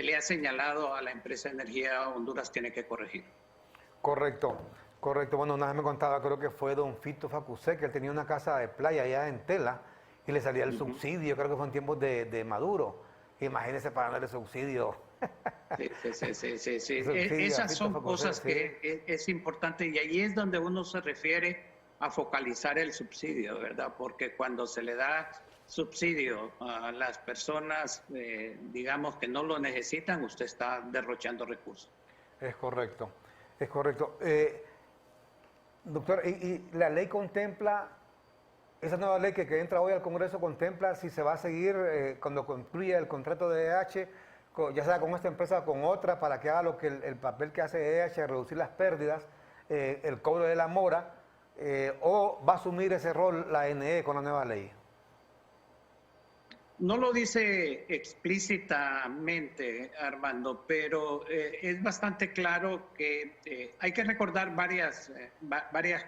le ha señalado a la empresa de energía Honduras tiene que corregir. Correcto. Bueno, una vez me contaba, creo que fue don Fito Facusé, que él tenía una casa de playa allá en Tela y le salía el subsidio, creo que fue en tiempos de Maduro. Imagínense pagar el subsidio. Sí. Esas son cosas que es importante y ahí es donde uno se refiere a focalizar el subsidio, ¿verdad? Porque cuando se le da subsidio a las personas, digamos, que no lo necesitan, usted está derrochando recursos. Es correcto. Doctor, ¿y la ley contempla, esa nueva ley que entra hoy al Congreso, contempla si se va a seguir cuando concluya el contrato de EH, ya sea con esta empresa o con otra, para que haga lo que el papel que hace EH, reducir las pérdidas, el cobro de la mora, o va a asumir ese rol la NE con la nueva ley? No lo dice explícitamente, Armando, pero es bastante claro que hay que recordar varias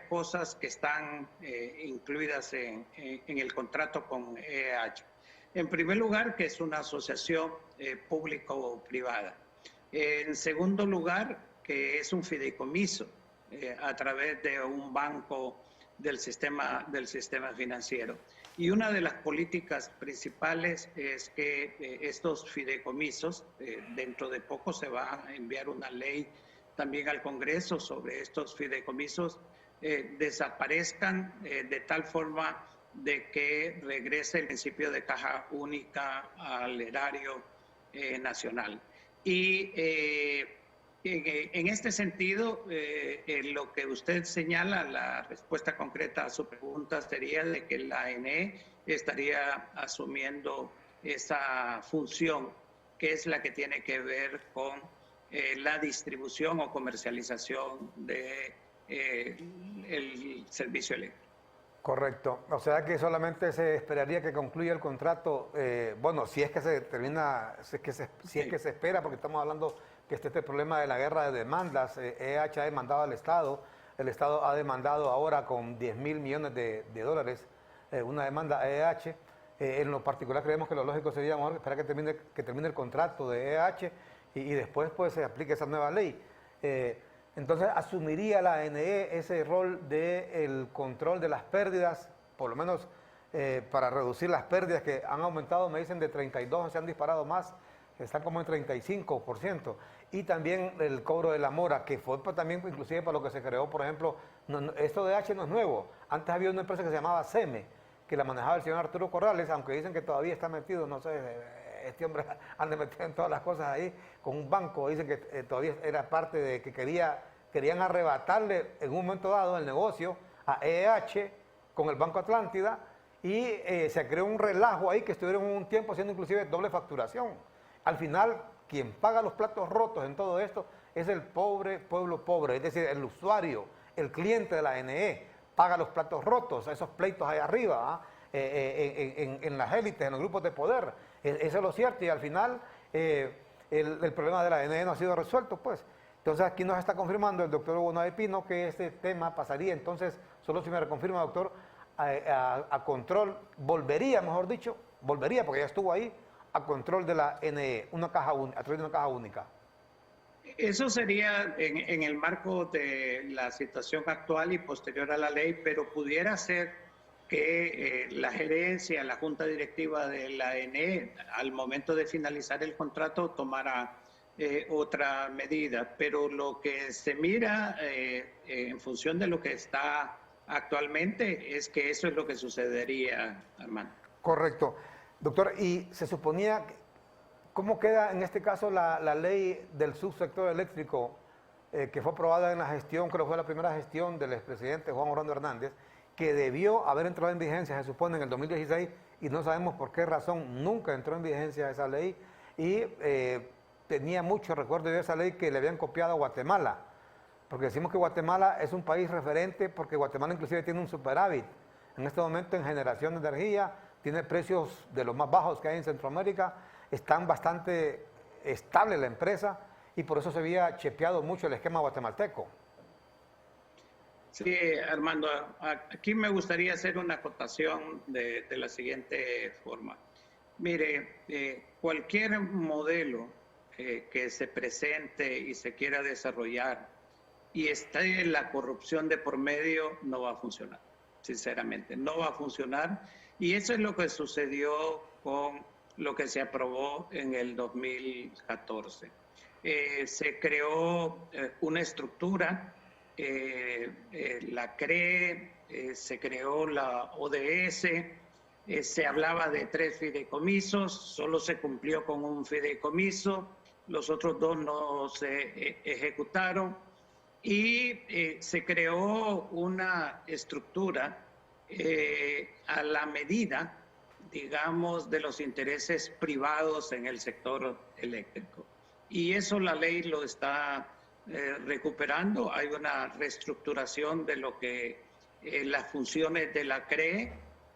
cosas que están incluidas en el contrato con EH. En primer lugar, que es una asociación público-privada. En segundo lugar, que es un fideicomiso a través de un banco del sistema financiero. Y una de las políticas principales es que estos fideicomisos, dentro de poco se va a enviar una ley también al Congreso sobre estos fideicomisos, desaparezcan de tal forma de que regrese el principio de caja única al erario nacional. Y en este sentido, lo que usted señala, la respuesta concreta a su pregunta sería de que la ANE estaría asumiendo esa función, que es la que tiene que ver con la distribución o comercialización de el servicio eléctrico. Correcto. O sea que solamente se esperaría que concluya el contrato, bueno, si es que se termina, si es que se espera, porque estamos hablando que este problema de la guerra de demandas, EH ha demandado al Estado, el Estado ha demandado ahora con 10.000 millones de dólares, una demanda a EH. En lo particular creemos que lo lógico sería mejor esperar que termine el contrato de EH y después pues se aplique esa nueva ley. Entonces, ¿asumiría la ANE ese rol del control de las pérdidas, por lo menos para reducir las pérdidas que han aumentado, me dicen, de 32, se han disparado más, están como en 35%? Y también el cobro de la mora, que fue también inclusive para lo que se creó, por ejemplo, esto de H no es nuevo. Antes había una empresa que se llamaba SEME, que la manejaba el señor Arturo Corrales, aunque dicen que todavía está metido, no sé, este hombre anda metido en todas las cosas ahí, con un banco, dicen que todavía era parte de que querían arrebatarle en un momento dado el negocio a EH con el Banco Atlántida y se creó un relajo ahí que estuvieron un tiempo haciendo inclusive doble facturación. Al final, quien paga los platos rotos en todo esto es el pobre pueblo pobre, es decir, el usuario, el cliente de la ANE, paga los platos rotos, esos pleitos ahí arriba, en las élites, en los grupos de poder. Eso es lo cierto y al final el problema de la ANE no ha sido resuelto, pues. Entonces aquí nos está confirmando el doctor Hugo Noé Pino que este tema pasaría, entonces, solo si me reconfirma, doctor, a control, volvería, mejor dicho, volvería porque ya estuvo ahí, a control de la ANE, a través de una caja única. Eso sería en el marco de la situación actual y posterior a la ley, pero pudiera ser que la gerencia, la junta directiva de la ANE, al momento de finalizar el contrato, tomara otra medida. Pero lo que se mira en función de lo que está actualmente es que eso es lo que sucedería, Armando. Correcto. Doctor, y se suponía, ¿cómo queda en este caso la ley del subsector eléctrico que fue aprobada en la gestión, creo que fue la primera gestión del expresidente Juan Orlando Hernández, que debió haber entrado en vigencia, se supone, en el 2016, y no sabemos por qué razón nunca entró en vigencia esa ley, y tenía mucho recuerdo de esa ley que le habían copiado a Guatemala, porque decimos que Guatemala es un país referente, porque Guatemala inclusive tiene un superávit, en este momento en generación de energía, tiene precios de los más bajos que hay en Centroamérica, están bastante estable la empresa y por eso se había chepeado mucho el esquema guatemalteco. Sí, Armando, aquí me gustaría hacer una acotación de la siguiente forma. Mire, cualquier modelo que se presente y se quiera desarrollar y esté la corrupción de por medio, no va a funcionar, sinceramente, no va a funcionar. Y eso es lo que sucedió con lo que se aprobó en el 2014. Se creó una estructura, la CRE, se creó la ODS, se hablaba de 3 fideicomisos, solo se cumplió con un fideicomiso, los otros 2 no se ejecutaron y se creó una estructura a la medida, digamos, de los intereses privados en el sector eléctrico. Y eso la ley lo está recuperando. Hay una reestructuración de lo que las funciones de la CRE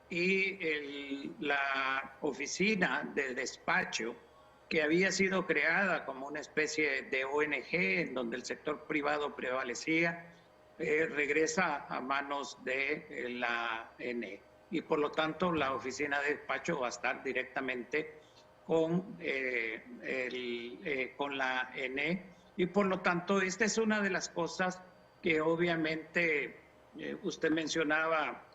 y la oficina de despacho, que había sido creada como una especie de ONG en donde el sector privado prevalecía, regresa a manos de la ANE y por lo tanto la oficina de despacho va a estar directamente con la ENE, y por lo tanto esta es una de las cosas que obviamente usted mencionaba,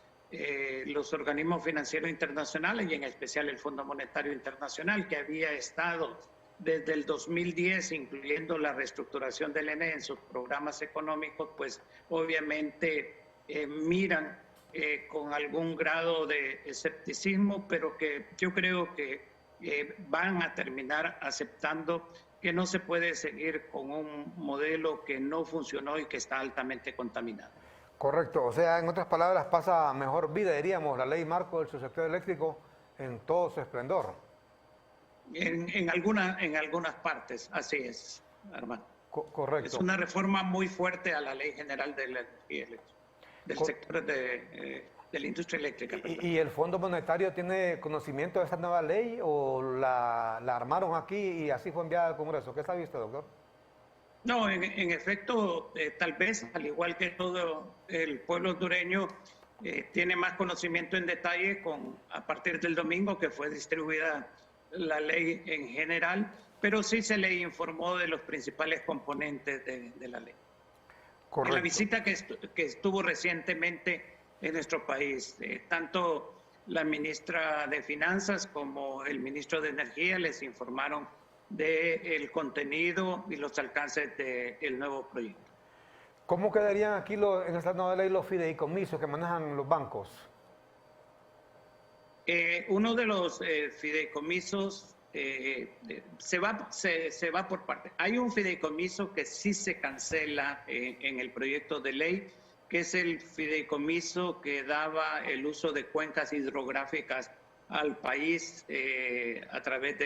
los organismos financieros internacionales y en especial el Fondo Monetario Internacional, que había estado desde el 2010 incluyendo la reestructuración del ENE en sus programas económicos, pues obviamente miran con algún grado de escepticismo, pero que yo creo que van a terminar aceptando que no se puede seguir con un modelo que no funcionó y que está altamente contaminado. Correcto, o sea, en otras palabras, pasa mejor vida, diríamos, la ley marco del subsector eléctrico en todo su esplendor. En algunas partes, así es, Armando. Correcto. Es una reforma muy fuerte a la Ley General de la Energía Eléctrica, del sector de la industria eléctrica. ¿Y el Fondo Monetario tiene conocimiento de esta nueva ley o la armaron aquí y así fue enviada al Congreso? ¿Qué sabe usted, doctor? No, en efecto, tal vez, al igual que todo el pueblo hondureño, tiene más conocimiento en detalle a partir del domingo que fue distribuida la ley en general, pero sí se le informó de los principales componentes de la ley. Correcto. En la visita que estuvo recientemente en nuestro país, tanto la ministra de Finanzas como el ministro de Energía les informaron del contenido y los alcances del nuevo proyecto. ¿Cómo quedarían aquí en esta nueva ley los fideicomisos que manejan los bancos? Uno de los fideicomisos se va por parte. Hay un fideicomiso que sí se cancela en el proyecto de ley, que es el fideicomiso que daba el uso de cuencas hidrográficas al país a través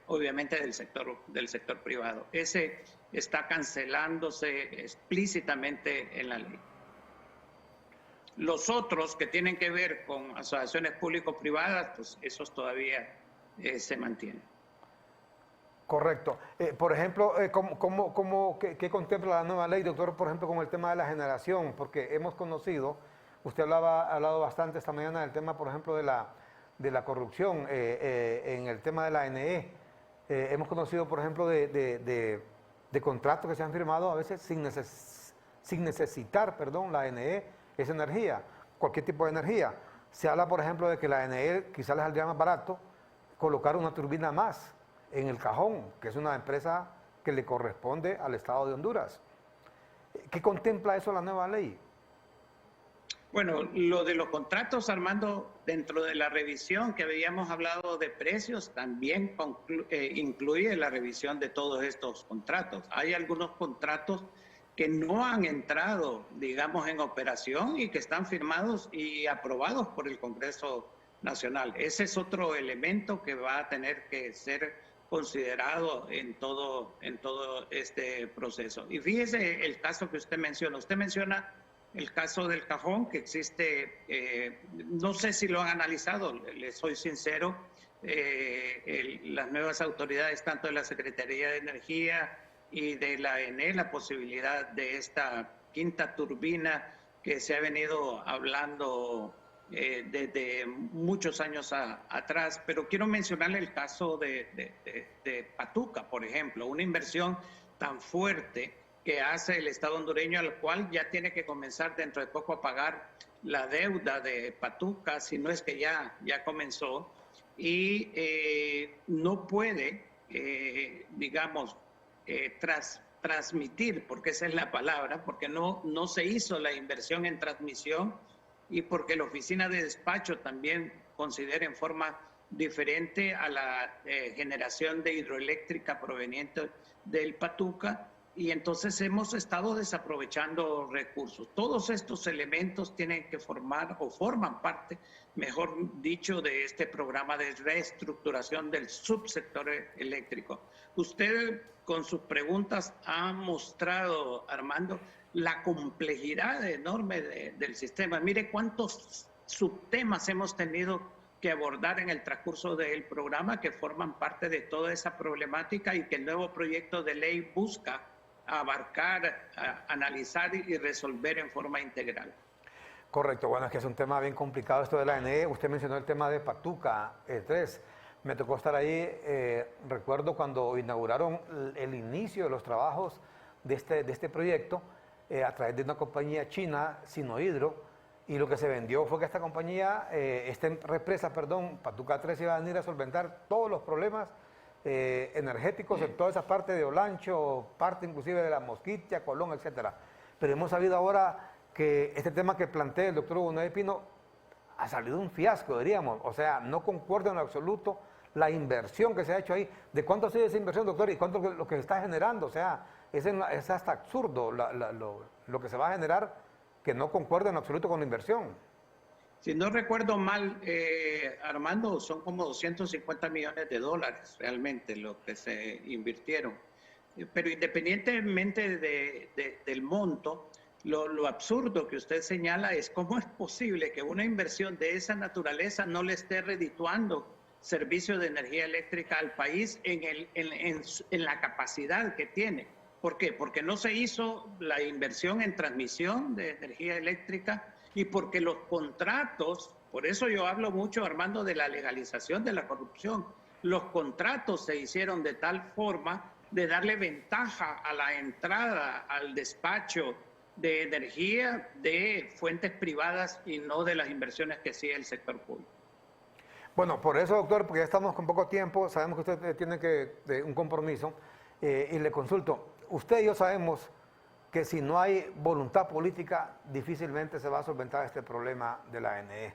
obviamente, del sector privado. Ese está cancelándose explícitamente en la ley. Los otros que tienen que ver con asociaciones público-privadas, pues esos todavía se mantienen. Correcto. Por ejemplo, ¿qué contempla la nueva ley, doctor, por ejemplo, con el tema de la generación? Porque hemos conocido, usted ha hablado bastante esta mañana del tema, por ejemplo, de la corrupción en el tema de la NE. Hemos conocido, por ejemplo, de contratos que se han firmado a veces sin necesitar, la NE, esa energía, cualquier tipo de energía. Se habla, por ejemplo, de que la NE quizás les saldría más barato colocar una turbina más en El Cajón, que es una empresa que le corresponde al Estado de Honduras. ¿Qué contempla eso la nueva ley? Bueno, lo de los contratos, Armando, dentro de la revisión que habíamos hablado de precios, también incluye la revisión de todos estos contratos. Hay algunos contratos que no han entrado, digamos, en operación y que están firmados y aprobados por el Congreso Nacional. Ese es otro elemento que va a tener que ser considerado en todo este proceso. Y fíjese el caso que usted menciona. Usted menciona el caso del Cajón, que existe, no sé si lo han analizado, les soy sincero, las nuevas autoridades, tanto de la Secretaría de Energía y de la ENE, la posibilidad de esta quinta turbina que se ha venido hablando desde muchos años atrás, pero quiero mencionarle el caso de Patuca, por ejemplo, una inversión tan fuerte que hace el Estado hondureño, al cual ya tiene que comenzar dentro de poco a pagar la deuda de Patuca, si no es que ya comenzó, y no puede, digamos, transmitir, porque esa es la palabra, porque no se hizo la inversión en transmisión y porque la oficina de despacho también considera en forma diferente a la generación de hidroeléctrica proveniente del Patuca, y entonces hemos estado desaprovechando recursos. Todos estos elementos tienen que formar o forman parte, mejor dicho, de este programa de reestructuración del subsector eléctrico. Usted con sus preguntas ha mostrado, Armando, la complejidad enorme del sistema. Mire cuántos subtemas hemos tenido que abordar en el transcurso del programa que forman parte de toda esa problemática y que el nuevo proyecto de ley busca abarcar, analizar y resolver en forma integral. Correcto, bueno, es que es un tema bien complicado esto de la NE. Usted mencionó el tema de Patuca 3, Me tocó estar ahí, recuerdo cuando inauguraron el inicio de los trabajos de este proyecto a través de una compañía china, Sinohydro, y lo que se vendió fue que esta compañía, esta represa, Patuca 3, iba a venir a solventar todos los problemas energéticos en toda esa parte de Olancho, parte inclusive de la Mosquitia, Colón, etcétera. Pero hemos sabido ahora que este tema que plantea el doctor Hugo Noé Pino ha salido un fiasco, diríamos. O sea, no concuerda en absoluto la inversión que se ha hecho ahí. ¿De cuánto ha sido esa inversión, doctor? ¿Y cuánto lo que está generando? O sea, es hasta absurdo lo que se va a generar, que no concuerda en absoluto con la inversión. Si no recuerdo mal, Armando, son como 250 millones de dólares realmente lo que se invirtieron. Pero independientemente del monto, lo absurdo que usted señala es cómo es posible que una inversión de esa naturaleza no le esté redituando servicio de energía eléctrica al país en la capacidad que tiene. ¿Por qué? Porque no se hizo la inversión en transmisión de energía eléctrica y porque los contratos, por eso yo hablo mucho, Armando, de la legalización de la corrupción. Los contratos se hicieron de tal forma de darle ventaja a la entrada al despacho de energía de fuentes privadas y no de las inversiones que hacía el sector público. Bueno, por eso, doctor, porque ya estamos con poco tiempo, sabemos que usted tiene un compromiso, y le consulto, usted y yo sabemos que si no hay voluntad política, difícilmente se va a solventar este problema de la ANE.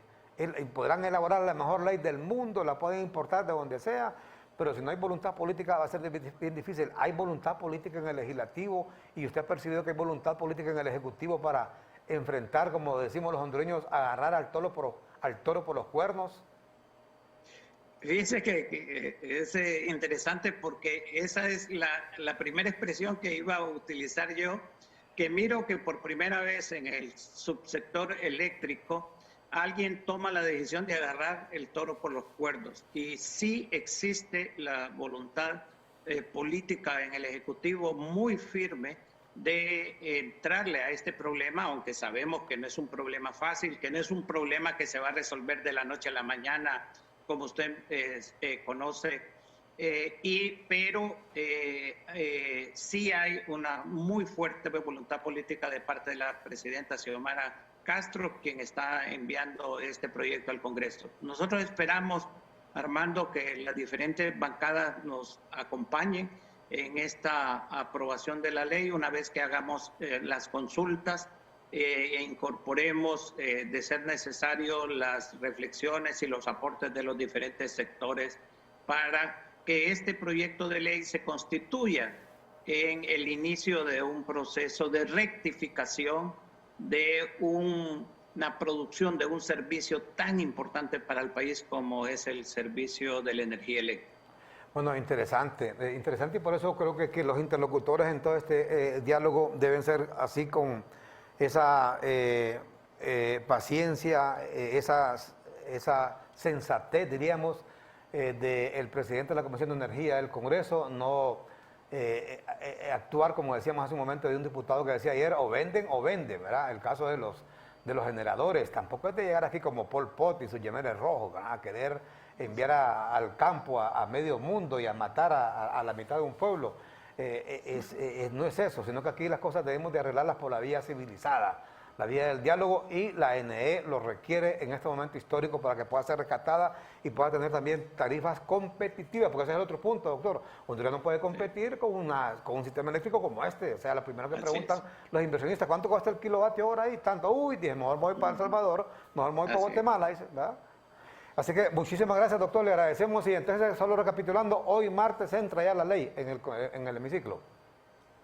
Podrán elaborar la mejor ley del mundo, la pueden importar de donde sea, pero si no hay voluntad política va a ser bien difícil. Hay voluntad política en el legislativo y usted ha percibido que hay voluntad política en el ejecutivo para enfrentar, como decimos los hondureños, agarrar al toro por los cuernos. Fíjense que es interesante porque esa es la primera expresión que iba a utilizar yo, que miro que por primera vez en el subsector eléctrico alguien toma la decisión de agarrar el toro por los cuernos. Y sí existe la voluntad política en el Ejecutivo muy firme de entrarle a este problema, aunque sabemos que no es un problema fácil, que no es un problema que se va a resolver de la noche a la mañana, como usted conoce, pero sí hay una muy fuerte voluntad política de parte de la presidenta Xiomara Castro, quien está enviando este proyecto al Congreso. Nosotros esperamos, Armando, que las diferentes bancadas nos acompañen en esta aprobación de la ley una vez que hagamos las consultas e incorporemos, de ser necesario, las reflexiones y los aportes de los diferentes sectores para que este proyecto de ley se constituya en el inicio de un proceso de rectificación de una producción de un servicio tan importante para el país como es el servicio de la energía eléctrica. Bueno, interesante y por eso creo que los interlocutores en todo este diálogo deben ser así, con esa paciencia, esa sensatez, diríamos, del presidente de la Comisión de Energía del Congreso, no actuar, como decíamos hace un momento, de un diputado que decía ayer, o venden, ¿verdad? El caso de los generadores, tampoco es de llegar aquí como Pol Pot y sus yemeres rojos, ¿verdad? A querer enviar al campo a medio mundo y a matar a la mitad de un pueblo. No es eso, sino que aquí las cosas debemos de arreglarlas por la vía civilizada, la vía del diálogo, y la ANE lo requiere en este momento histórico para que pueda ser rescatada y pueda tener también tarifas competitivas, porque ese es el otro punto, doctor. Honduras no puede competir con un sistema eléctrico como este. O sea, lo primero que preguntan los inversionistas, ¿cuánto cuesta el kilovatio hora ahí? Tanto, dije, mejor me voy para El Salvador, mejor me voy para Guatemala, dice, ¿verdad? Así que muchísimas gracias, doctor, le agradecemos. Y entonces, solo recapitulando, hoy martes entra ya la ley en el hemiciclo.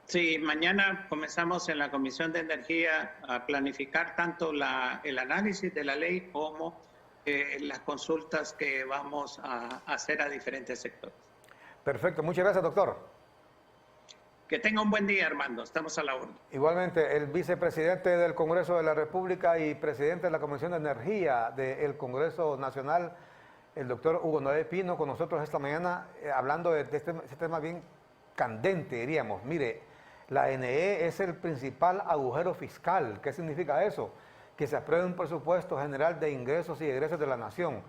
Sí, mañana comenzamos en la Comisión de Energía a planificar tanto el análisis de la ley como las consultas que vamos a hacer a diferentes sectores. Perfecto, muchas gracias, doctor. Que tenga un buen día, Armando. Estamos a la orden. Igualmente, el vicepresidente del Congreso de la República y presidente de la Comisión de Energía del Congreso Nacional, el doctor Hugo Noé Pino, con nosotros esta mañana, hablando de este tema bien candente, diríamos. Mire, la ANE es el principal agujero fiscal. ¿Qué significa eso? Que se apruebe un presupuesto general de ingresos y egresos de la nación,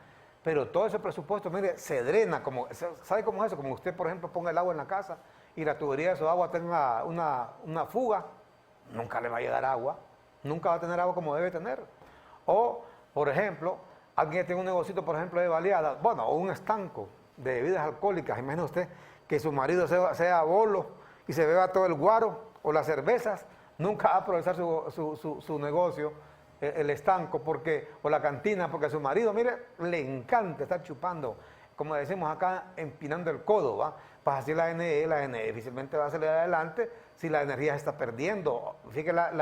pero todo ese presupuesto, mire, se drena, ¿sabe cómo es eso? Como usted, por ejemplo, ponga el agua en la casa y la tubería de su agua tenga una fuga, nunca le va a llegar agua, nunca va a tener agua como debe tener. O, por ejemplo, alguien que tiene un negocito, por ejemplo, de baleada, bueno, o un estanco de bebidas alcohólicas, imagine usted que su marido sea bolo y se beba todo el guaro o las cervezas, nunca va a aprovechar su negocio, el estanco, o la cantina, porque a su marido, mire, le encanta estar chupando, como decimos acá, empinando el codo, ¿va? Pues así la NE difícilmente va a salir adelante si la energía se está perdiendo. Fíjate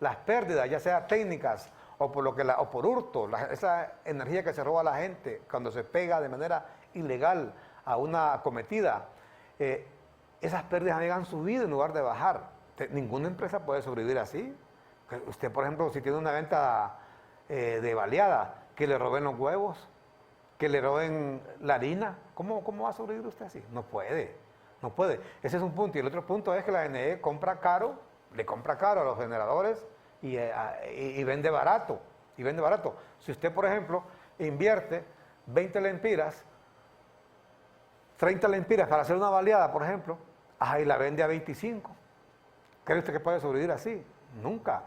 las pérdidas, ya sea técnicas o por hurto, esa energía que se roba a la gente cuando se pega de manera ilegal a una acometida, esas pérdidas han subido en lugar de bajar. Ninguna empresa puede sobrevivir así. Usted, por ejemplo, si tiene una venta de baleada, que le roben los huevos, que le roben la harina, ¿cómo va a sobrevivir usted así? No puede, no puede. Ese es un punto. Y el otro punto es que la NE compra caro, le compra caro a los generadores y vende barato. Y vende barato. Si usted, por ejemplo, invierte 20 lempiras, 30 lempiras para hacer una baleada, por ejemplo, y la vende a 25. ¿Cree usted que puede sobrevivir así? Nunca.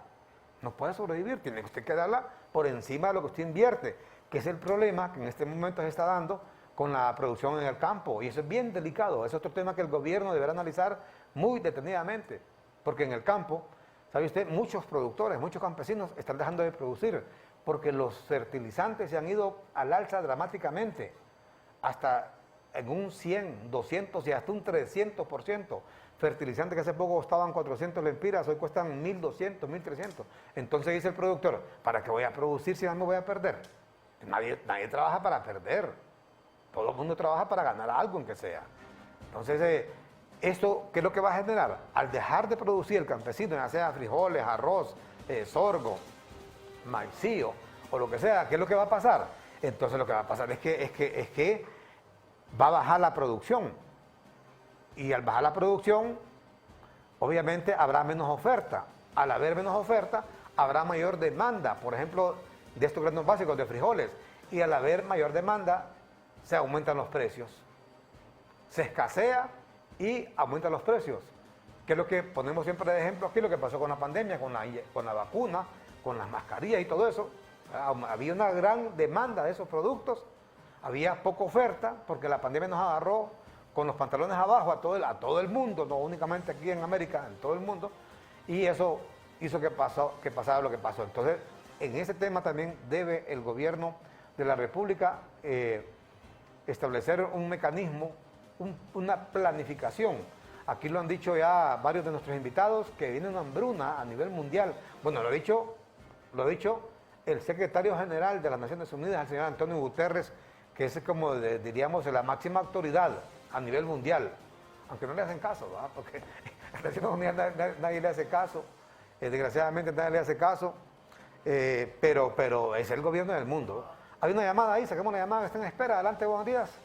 No puede sobrevivir. Tiene usted que darla por encima de lo que usted invierte, que es el problema que en este momento se está dando con la producción en el campo. Y eso es bien delicado. Es otro tema que el gobierno deberá analizar muy detenidamente. Porque en el campo, ¿sabe usted? Muchos productores, muchos campesinos están dejando de producir porque los fertilizantes se han ido al alza dramáticamente. Hasta en un 100, 200 y hasta un 300%. Fertilizantes que hace poco costaban 400 lempiras, hoy cuestan 1.200, 1.300. Entonces dice el productor, ¿para qué voy a producir si no me voy a perder? Nadie trabaja para perder. Todo el mundo trabaja para ganar algo, aunque sea. Entonces, ¿esto qué es lo que va a generar? Al dejar de producir el campesino, ya sea frijoles, arroz, sorgo, maicillo o lo que sea, ¿qué es lo que va a pasar? Entonces lo que va a pasar es que va a bajar la producción. Y al bajar la producción, obviamente habrá menos oferta. Al haber menos oferta, habrá mayor demanda, por ejemplo, de estos granos básicos de frijoles. Y al haber mayor demanda, se aumentan los precios. Se escasea y aumentan los precios. Que es lo que ponemos siempre de ejemplo aquí, lo que pasó con la pandemia, con la vacuna, con las mascarillas y todo eso. Había una gran demanda de esos productos, había poca oferta porque la pandemia nos agarró con los pantalones abajo a todo el mundo, no únicamente aquí en América, en todo el mundo, y eso hizo que pasara lo que pasó. Entonces, en ese tema también debe el gobierno de la República establecer un mecanismo, una planificación. Aquí lo han dicho ya varios de nuestros invitados, que viene una hambruna a nivel mundial. Bueno, lo ha dicho el secretario general de las Naciones Unidas, el señor Antonio Guterres, que es como diríamos la máxima autoridad a nivel mundial, aunque no le hacen caso, ¿verdad? Porque a las Naciones Unidas nadie le hace caso, desgraciadamente nadie le hace caso, pero es el gobierno del mundo. Hay una llamada ahí, saquemos una llamada, está en espera. Adelante, buenos días.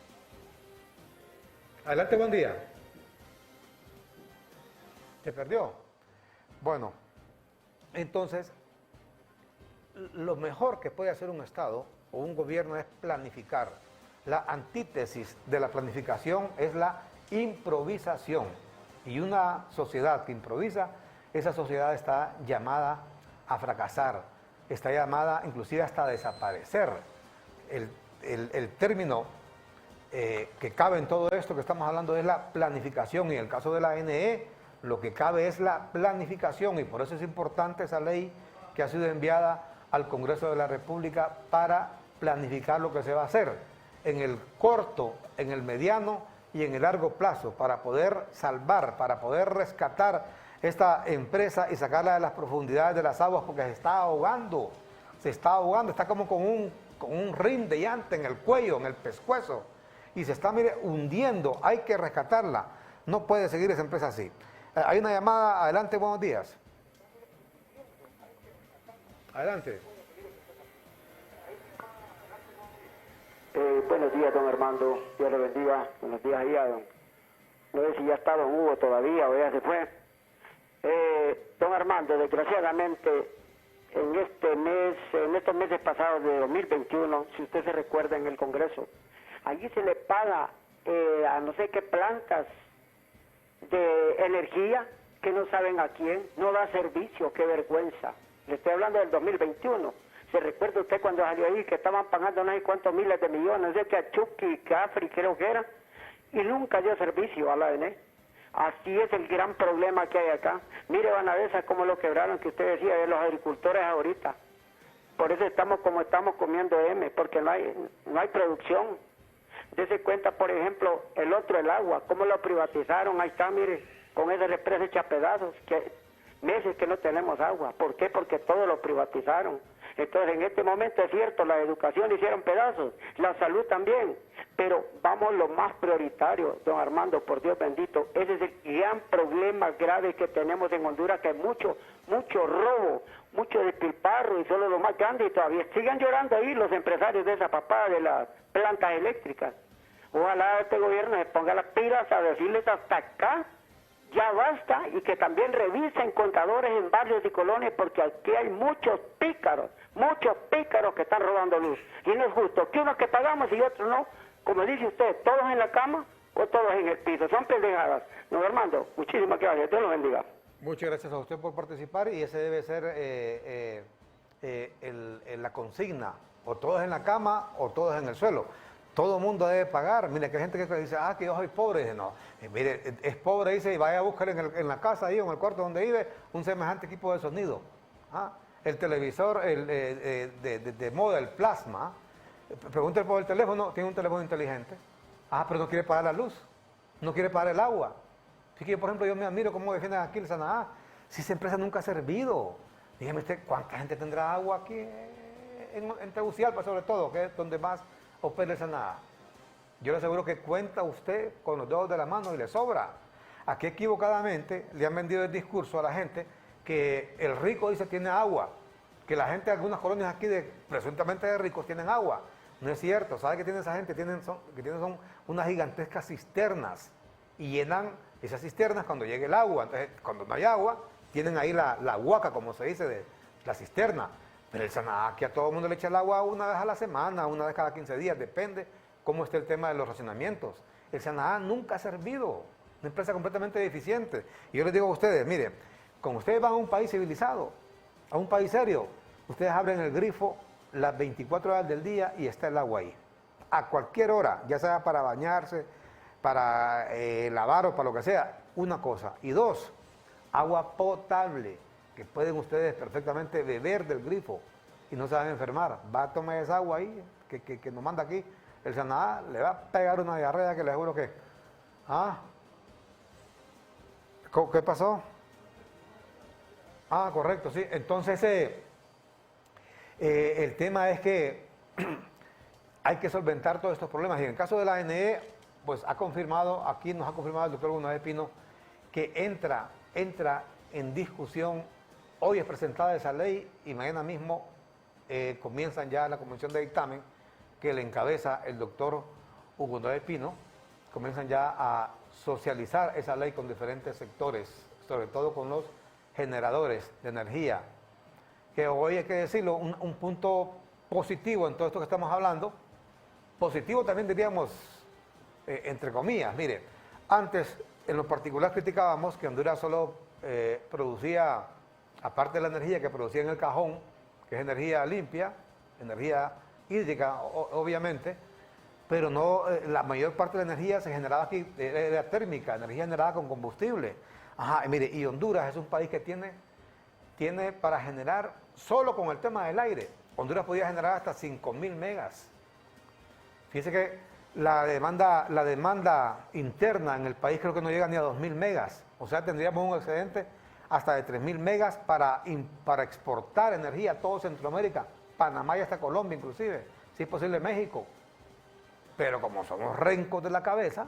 Adelante, buen día. ¿Se perdió? Bueno, entonces, lo mejor que puede hacer un Estado o un gobierno es planificar. La antítesis de la planificación es la improvisación. Y una sociedad que improvisa, esa sociedad está llamada a fracasar, está llamada inclusive hasta a desaparecer. El término que cabe en todo esto que estamos hablando es la planificación, y en el caso de la NE, lo que cabe es la planificación, y por eso es importante esa ley que ha sido enviada al Congreso de la República para planificar lo que se va a hacer en el corto, en el mediano y en el largo plazo, para poder salvar, para poder rescatar esta empresa y sacarla de las profundidades de las aguas, porque se está ahogando, está como con un rin de llanta en el cuello, en el pescuezo, y se está, mire, hundiendo. Hay que rescatarla, no puede seguir esa empresa así. Hay una llamada, adelante, buenos días. Adelante. Buenos días, don Armando, Dios le bendiga. Buenos días allá, don. No sé si ya está don Hugo todavía o ya se fue. Don Armando, desgraciadamente en estos meses pasados de 2021, si usted se recuerda en el Congreso, allí se le paga a no sé qué plantas de energía que no saben a quién, no da servicio, qué vergüenza. Le estoy hablando del 2021. ¿Se recuerda usted cuando salió ahí que estaban pagando no sé cuántos miles de millones, no sé qué a Chucky, Cafri, creo que era, y nunca dio servicio a la ANE? Así es el gran problema que hay acá. Mire, Vanadesa, cómo lo quebraron, que usted decía, de los agricultores ahorita. Por eso estamos como estamos comiendo M, porque no hay producción. Dese cuenta, por ejemplo, el agua, cómo lo privatizaron, ahí está, mire, con esa represa hecha pedazos, que meses que no tenemos agua. ¿Por qué? Porque todo lo privatizaron. Entonces, en este momento es cierto, la educación hicieron pedazos, la salud también, pero vamos lo más prioritario, don Armando, por Dios bendito. Ese es el gran problema grave que tenemos en Honduras, que hay mucho robo, mucho despilfarro, y solo lo más grande, y todavía sigan llorando ahí los empresarios de esa papada de las plantas eléctricas. Ojalá este gobierno se ponga las pilas a decirles hasta acá, ya basta, y que también revisen contadores en barrios y colonias, porque aquí hay muchos pícaros que están robando luz. Y no es justo que unos que pagamos y otros no, como dice usted, todos en la cama o todos en el piso. Son pendejadas. Don Armando, muchísimas gracias. Dios los bendiga. Muchas gracias a usted por participar, y ese debe ser la consigna, o todos en la cama o todos en el suelo. Todo el mundo debe pagar. Mire, que hay gente que dice, que yo soy pobre. Dice, no, mire, es pobre, dice, y vaya a buscar en la casa ahí o en el cuarto donde vive un semejante equipo de sonido. El televisor de moda, el plasma. Pregúntale por el teléfono, tiene un teléfono inteligente. Pero no quiere pagar la luz, no quiere pagar el agua. Así que yo, por ejemplo, yo me admiro cómo defienden aquí el Sanaá. Si esa empresa nunca ha servido. Dígame usted, ¿cuánta gente tendrá agua aquí en Tegucigalpa, sobre todo, que es donde más opera el Sanaá? Yo le aseguro que cuenta usted con los dedos de la mano y le sobra. Aquí equivocadamente le han vendido el discurso a la gente que el rico dice tiene agua, que la gente de algunas colonias aquí presuntamente de ricos tienen agua. No es cierto. ¿Sabe qué tiene esa gente? Son unas gigantescas cisternas, y llenan esas cisternas cuando llegue el agua. Entonces, cuando no hay agua, tienen ahí la huaca, como se dice, de la cisterna. Pero el Sanaá, que a todo el mundo le echa el agua una vez a la semana, una vez cada 15 días, depende cómo esté el tema de los racionamientos. El Sanaá nunca ha servido, una empresa completamente deficiente. Y yo les digo a ustedes, mire, como ustedes van a un país civilizado, a un país serio, ustedes abren el grifo las 24 horas del día y está el agua ahí. A cualquier hora, ya sea para bañarse, para lavar o para lo que sea, una cosa. Y dos, agua potable, que pueden ustedes perfectamente beber del grifo y no se van a enfermar. Va a tomar esa agua ahí, que nos manda aquí el Sanaá, le va a pegar una diarrea que les juro que... ¿Qué pasó? Correcto, sí. Entonces, el tema es que hay que solventar todos estos problemas. Y en el caso de la ANE, pues nos ha confirmado el doctor González Pino, que entra en discusión. Hoy es presentada esa ley y mañana mismo comienzan ya la comisión de dictamen que le encabeza el doctor Hugo González Pino. Comienzan ya a socializar esa ley con diferentes sectores, sobre todo con los generadores de energía. Que hoy hay que decirlo, un punto positivo en todo esto que estamos hablando, positivo también diríamos, entre comillas. Mire, antes en lo particular criticábamos que Honduras solo producía, aparte de la energía que producía en el cajón, que es energía limpia, energía hídrica, obviamente, pero no, la mayor parte de la energía se generaba aquí, era térmica, energía generada con combustible. Mire, y Honduras es un país que tiene para generar, solo con el tema del aire, Honduras podía generar hasta 5.000 megas. Fíjese que la demanda interna en el país creo que no llega ni a 2.000 megas. O sea, tendríamos un excedente hasta de 3.000 megas para exportar energía a todo Centroamérica, Panamá y hasta Colombia inclusive, si es posible México. Pero como somos rencos de la cabeza,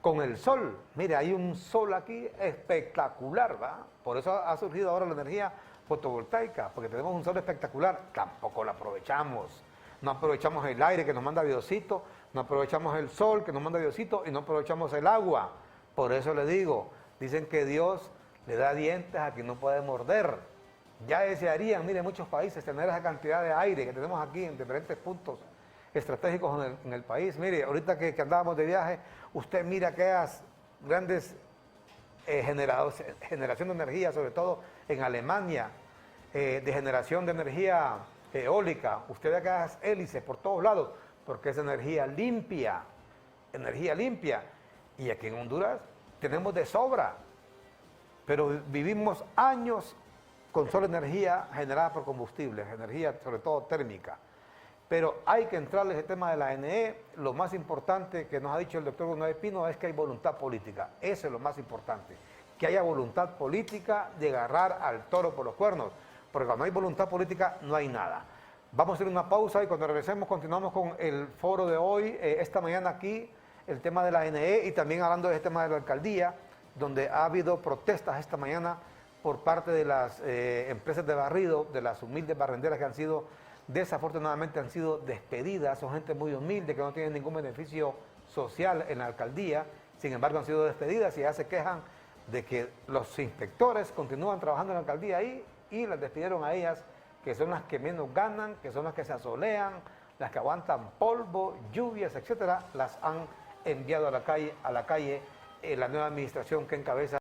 con el sol, mire, hay un sol aquí espectacular, ¿va? Por eso ha surgido ahora la energía fotovoltaica, porque tenemos un sol espectacular, tampoco lo aprovechamos. No aprovechamos el aire que nos manda Diosito, no aprovechamos el sol que nos manda Diosito y no aprovechamos el agua. Por eso le digo, dicen que Dios le da dientes a quien no puede morder. Ya desearían, mire, muchos países tener esa cantidad de aire que tenemos aquí en diferentes puntos estratégicos en el país. Mire, ahorita que andábamos de viaje, usted mira aquellas grandes generación de energía, sobre todo en Alemania, de generación de energía eólica. Usted ve aquellas hélices por todos lados, porque es energía limpia, energía limpia. Y aquí en Honduras tenemos de sobra, pero vivimos años con solo energía generada por combustibles, energía sobre todo térmica. Pero hay que entrarle ese tema de la ANE. Lo más importante que nos ha dicho el doctor González Pino es que hay voluntad política. Eso es lo más importante, que haya voluntad política de agarrar al toro por los cuernos, porque cuando hay voluntad política no hay nada. Vamos a hacer una pausa y cuando regresemos continuamos con el foro de hoy, esta mañana aquí, el tema de la ANE y también hablando del tema de la alcaldía, donde ha habido protestas esta mañana por parte de las empresas de barrido, de las humildes barrenderas que han sido, desafortunadamente han sido despedidas. Son gente muy humilde que no tienen ningún beneficio social en la alcaldía, sin embargo han sido despedidas y ya se quejan de que los inspectores continúan trabajando en la alcaldía ahí y las despidieron a ellas, que son las que menos ganan, que son las que se asolean, las que aguantan polvo, lluvias, etcétera, las han enviado a la calle la nueva administración que encabeza